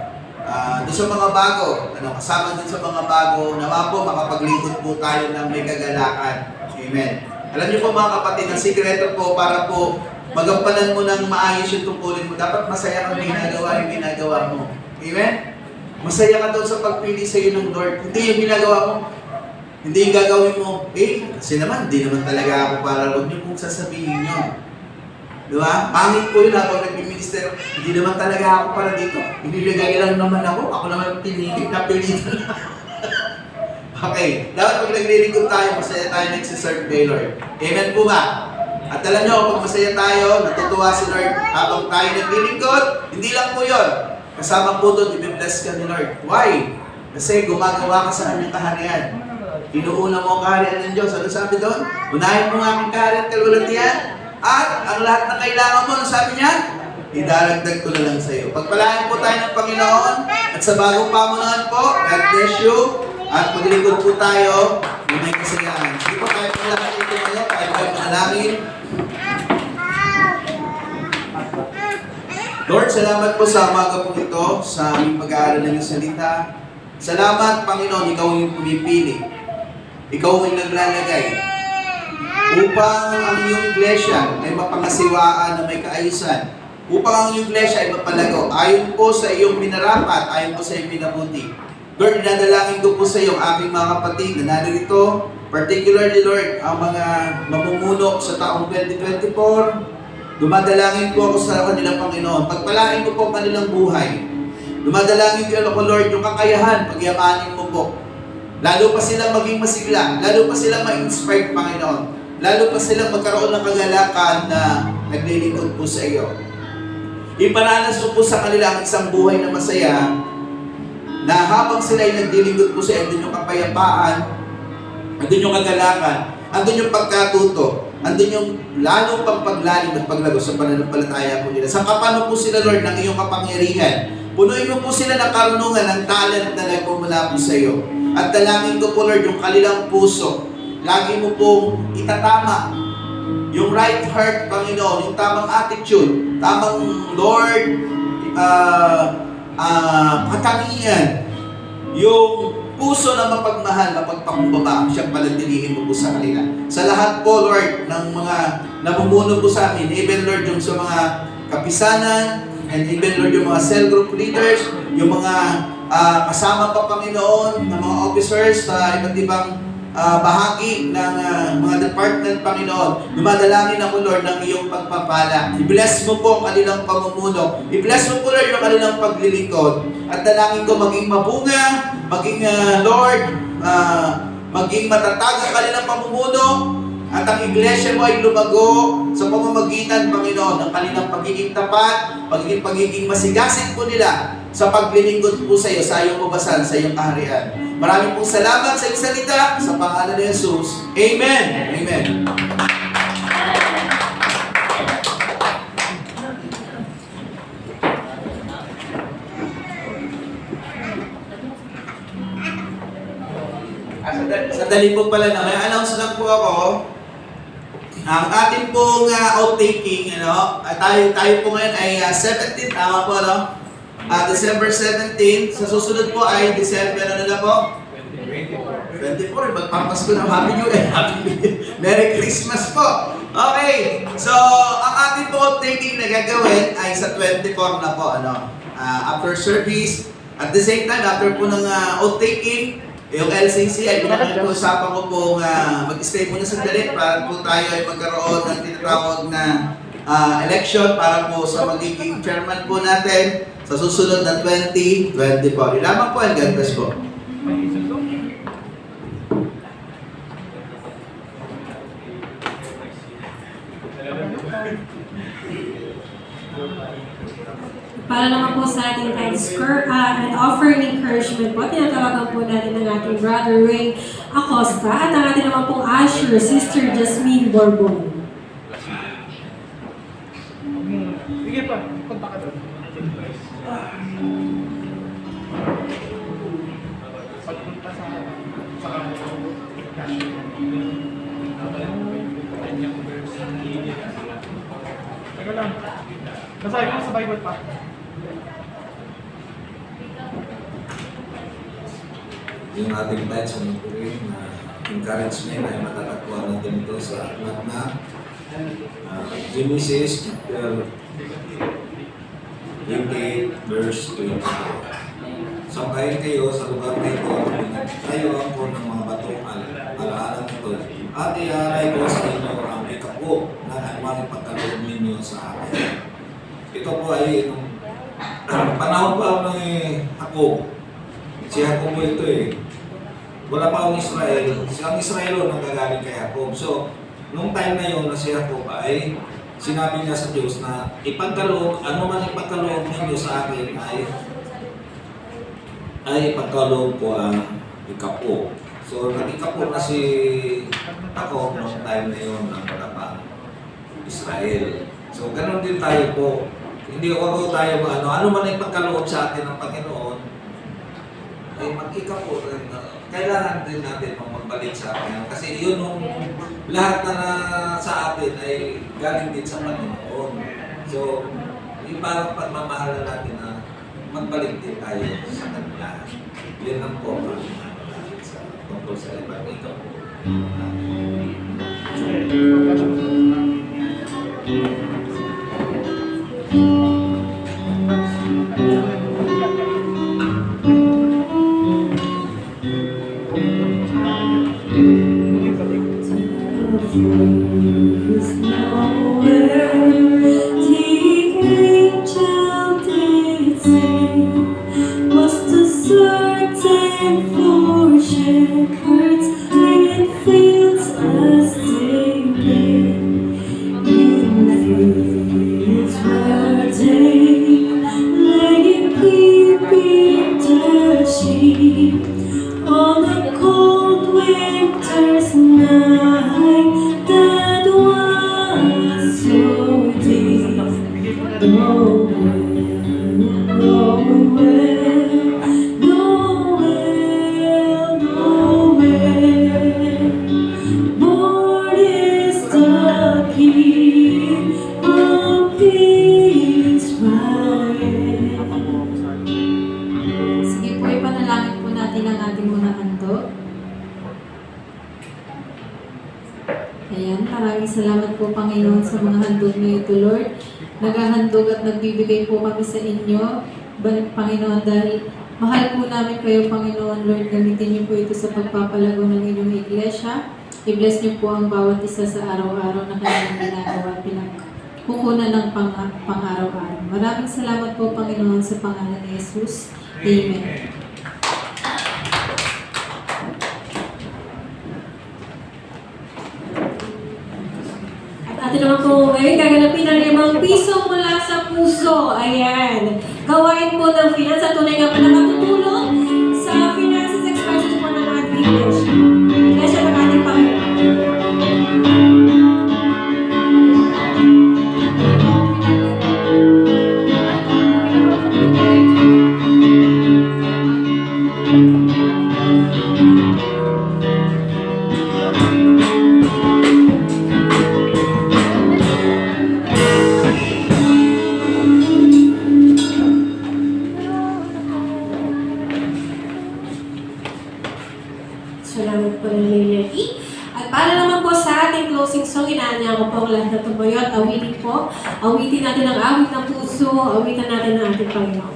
Doon sa mga bago, kasama doon sa mga bago, nawa po makapaglingkod po tayo ng may kagalakan. Amen. Alam niyo po mga kapatid, ang sikreto po para po magampanan mo ng maayos yung tungkulin mo, dapat masaya kang yung ginagawa mo. Amen? Masaya ka doon sa pagpili sa iyo ng Lord. Hindi yung ginagawa mo. Hindi yung gagawin mo. Kasi naman, hindi naman talaga ako para huwag niyo pong sasabihin niyo. Diba? Pangit po yun habang nag-minister. Hindi naman talaga ako para dito. Inilagay lang naman ako. Ako naman pilitin na pilitin. Okay. Dapat pag naglilingkod tayo, masaya tayo nagsiserve kay Lord. Amen po ba? At alam nyo, pag masaya tayo, natutuwa si Lord habang tayo naglilingkod, hindi lang po yun. Kasama po doon, i-bless ka ni Lord. Why? Kasi gumagawa ka sa kanyang kaharian. Inuuna mo ang kaharian ng Diyos. Ano sabi doon? Unahin mo ang aking kaharian, kalulatian. At ang lahat ng kailangan mo, ano sabi niya? Idaragdag ko na lang sa iyo. Pagpalain po tayo ng Panginoon at sa bagong pamunuan po, God bless you. At maglingkod po tayo na may kasiyahan. Hindi po tayo pong lahat ito ngayon, tayo po manalangin. Lord, salamat po sa umaga po ito, sa aming pag-aaral ng iyong salita. Salamat, Panginoon, ikaw yung pumipili. Ikaw yung naglalagay. Upang ang iyong iglesia ay mapangasiwaan na may kaayusan. Upang ang iyong iglesia ay mapalago. Ayon po sa iyong minarapat, ayon po sa iyong minabuti. Lord, dinadalangin ko po sa iyo ang aking mga kapatid na narito, particularly Lord, ang mga mamumuno sa taong 2024. Dumadalangin po ako sa kanilang Panginoon. Pagpalain ko po ang kanilang buhay. Dumadalangin ko ako, Lord, yung kakayahan, pagyamanin mo po. Lalo pa silang maging masigla, lalo pa silang ma-inspired, Panginoon. Lalo pa silang magkaroon ng kagalakan na naglilingkod po sa iyo. Iparanas mo po sa kanila ang isang buhay na masaya, na habang sila ay naglilingkod po sa iyo, andun yung kapayapaan, andun yung kagalakan, andun yung pagkatuto, andun yung lalo pang paglalim at paglago sa pananampalataya po nila. Sangkapan mo po sila, Lord, ng iyong kapangyarihan. Punuin mo po sila ng karunungan, ng talent na nagmumula po sa iyo. At dalangin ko po, Lord, yung kanilang puso. Lagi mo pong itatama yung right heart, Panginoon, yung tamang attitude, tamang, Lord, katangian, yung puso na mapagmahal, mapagpakumbaba, siyang palatilihin mo po sa kanila. Sa lahat po, Lord, ng mga namumuno po sa amin, even Lord, yung sa mga kapisanan, and even Lord, yung mga cell group leaders, yung mga kasama pa Panginoon, ng mga officers sa iba't ibang bahagi ng mga department, Panginoon. Dumadalangin ako, Lord, ng iyong pagpapala. I-bless mo po ang kanilang pamumuno. I-bless mo po, Lord, yung kanilang paglilingkod. At dalangin ko maging mabunga, maging, Lord, maging matatag ang kanilang pamumuno. At ang iglesia mo ay lumago sa pamamagitan, Panginoon, ng kanilang pagiging tapat, pagiging masigasig po nila sa paglilingkod po sa iyo, sa iyong ubasan, sa iyong kaharian. Maraming pong salamat sa iyong salita, sa pangalan ni Jesus. Amen! Amen! Sandali po pala na, may announce lang po ako. Ang ating pong outtaking, tayo po ngayon ay 17, tama po, no? December 17, sa susunod po ay December, ano na po? 24, magpapasko na, Happy New Year, Happy New Year. Merry Christmas po! Okay, so ang ating po outtaking na gagawin ay sa 24 na po, after service. At the same time, after po ng outtaking, yung LCC ay pinag-uusapan ko pong mag-stay muna sandali para po tayo ay magkaroon ng tinatawag na election para po sa magiging chairman po natin sa susunod na 2024. Lamang po and God bless po. Para naman po sa ating and offering encouragement po, tinatawagan po natin ng ating Brother Ray Acosta at ang ating naman pong usher, Sister Jasmine Borbon. Sige pa, punta ka doon. Pagpunta sa Teka lang. Basahin mo sa Bible pa. Yung ating text ng Purim na encouragement ay matatagpuan natin ito sa aklat na Genesis chapter 28 verse 24. Sangkayin kayo sa lugar na ito, tayo ang po ng mga batong alaalang ito, at iaray ko sa inyo ang ikapo na anumang pagkaloob ninyo sa akin. Ito po ay panahon pa ng Jacob. Si Jacob ito wala pa ang Israel. Ang Israel ang gagaling kay Jacob. So, nung time na yun na si Jacob ay sinabi niya sa Diyos na ipagkaloob, ano man ipagkaloob ninyo sa akin ay ipagkaloob ko ang ikapo. So, nag-ikapo na si Jacob nung time na yun ng wala pa Israel. So, ganun din tayo po. Hindi ako tayo ano man ipagkaloob sa atin ng Panginoon, ay mag-ikapo rin. Kailangan din natin magbalik sa atin. Kasi yun yung lahat na sa atin ay galing din sa Panginoon. So, yung parang pagmamahal na natin na magbalik din tayo sa kanila. Yun ang po sa tungkol sa ibang ikapo. On the cold winter's night that was so deep, nowhere, born is the King of Israel. Sige po, ipanalangin po natin ang ating mga handog. Ayan, maraming salamat po Panginoon sa mga handog na ito, Lord. Naghahandog at nagbibigay po kami sa inyo, Panginoon, dahil Mahal po namin kayo, Panginoon. Lord, gamitin niyo po ito sa pagpapalago ng inyong iglesia. I-bless niyo po ang bawat isa sa araw-araw na kanilang ginagawa at pinagkukunan ng pang-araw-araw. Maraming salamat po, Panginoon, sa pangalan ni Jesus. Amen. Atin naman po ngayon gaganapin ang 5 piso mula sa puso. Ayan. Gawain po ng finance at tunay nga po na matutulong sa finances expenses po ng ating iglesia. Iglesia ng ating Panginoon. Salamat po na Lady. At para naman po sa ating closing song, inaanya ko po ang lahat na tumayo at awitin po. Awitin natin ang awit ng puso, awitin natin ang ating Panginoon.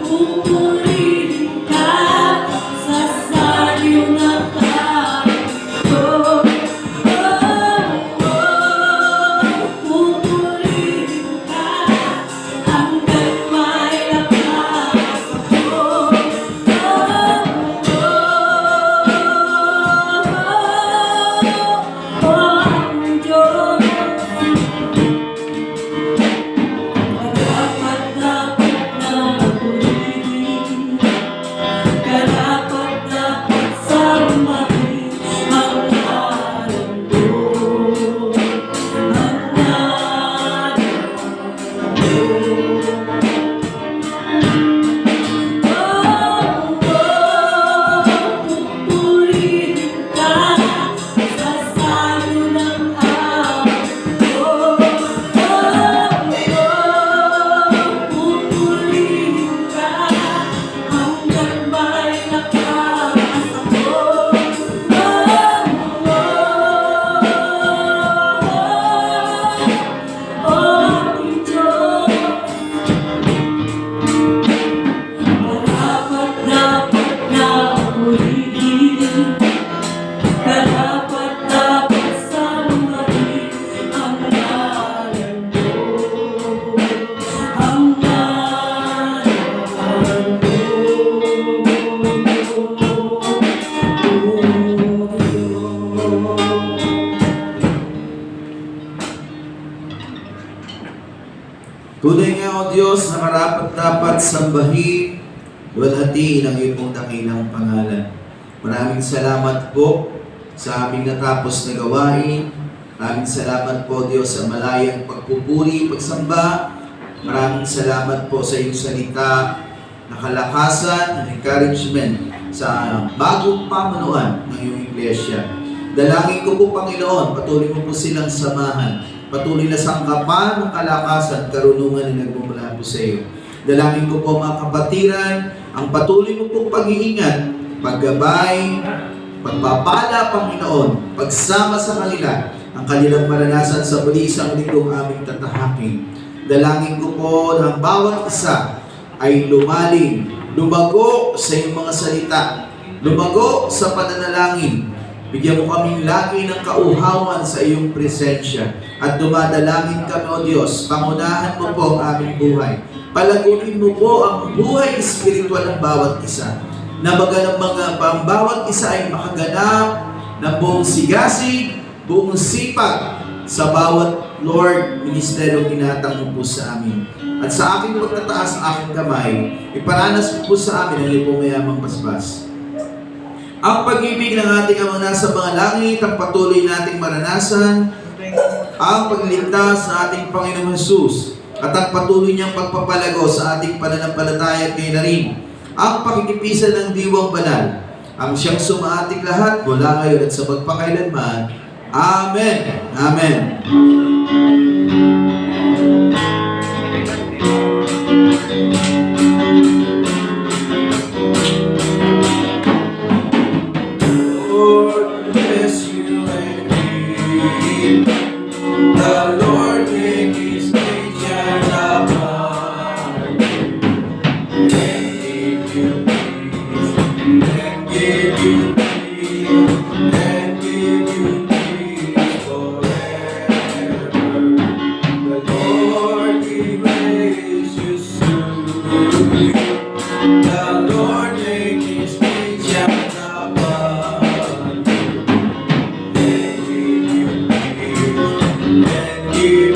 Pupurihin ka sa sayo ng tao. Tunay nga o Diyos na karapat-dapat sambahin, luwalhatiin ang iyong dakilang pangalan. Maraming salamat po sa aming natapos na gawain. Maraming salamat po Diyos sa malayang pagpupuri, pagsamba. Maraming salamat po sa iyong salita na kalakasan, encouragement sa bagong pamunuan ng iyong iglesia. Dalangin ko po Panginoon, patuloy mo po silang samahan. Patuloy na sangkapan ng kalakasan, karunungan na nagmumula po sa iyo. Dalangin ko po mga kapatiran, ang patuloy mo pong pag-iingat, paggabay, pagpapala Panginoon, pagsama sa kanila, ang kanilang maranasan sa muli isang linggong aming tatahakin. Dalangin ko po na ang bawat isa ay lumalim, lumago sa iyong mga salita, lumago sa pananalangin. Bigyan mo kaming lagi ng kauhawan sa iyong presensya at dumadalangin kami, O Diyos, pangunahan mo po ang aming buhay. Palagunin mo po ang buhay espiritual ng bawat isa. Na ang bawat isa ay makaganap ng buong sigasig, buong sipag sa bawat Lord, ministeryo ginatang mo po sa amin. At sa aking pagtataas ng aking kamay, iparanas mo po sa amin ang iyong mayamang basbas. Ang pag-ibig ng ating Amang nasa mga langit, ang patuloy nating maranasan, ang pagligtas ng ating Panginoong Jesus, at ang patuloy niyang pagpapalago sa ating pananampalataya at kay na rin, ang pakikipisan ng diwang banal, ang siyang sumaating lahat mula ngayon at sa magpakailanman. Amen. Amen.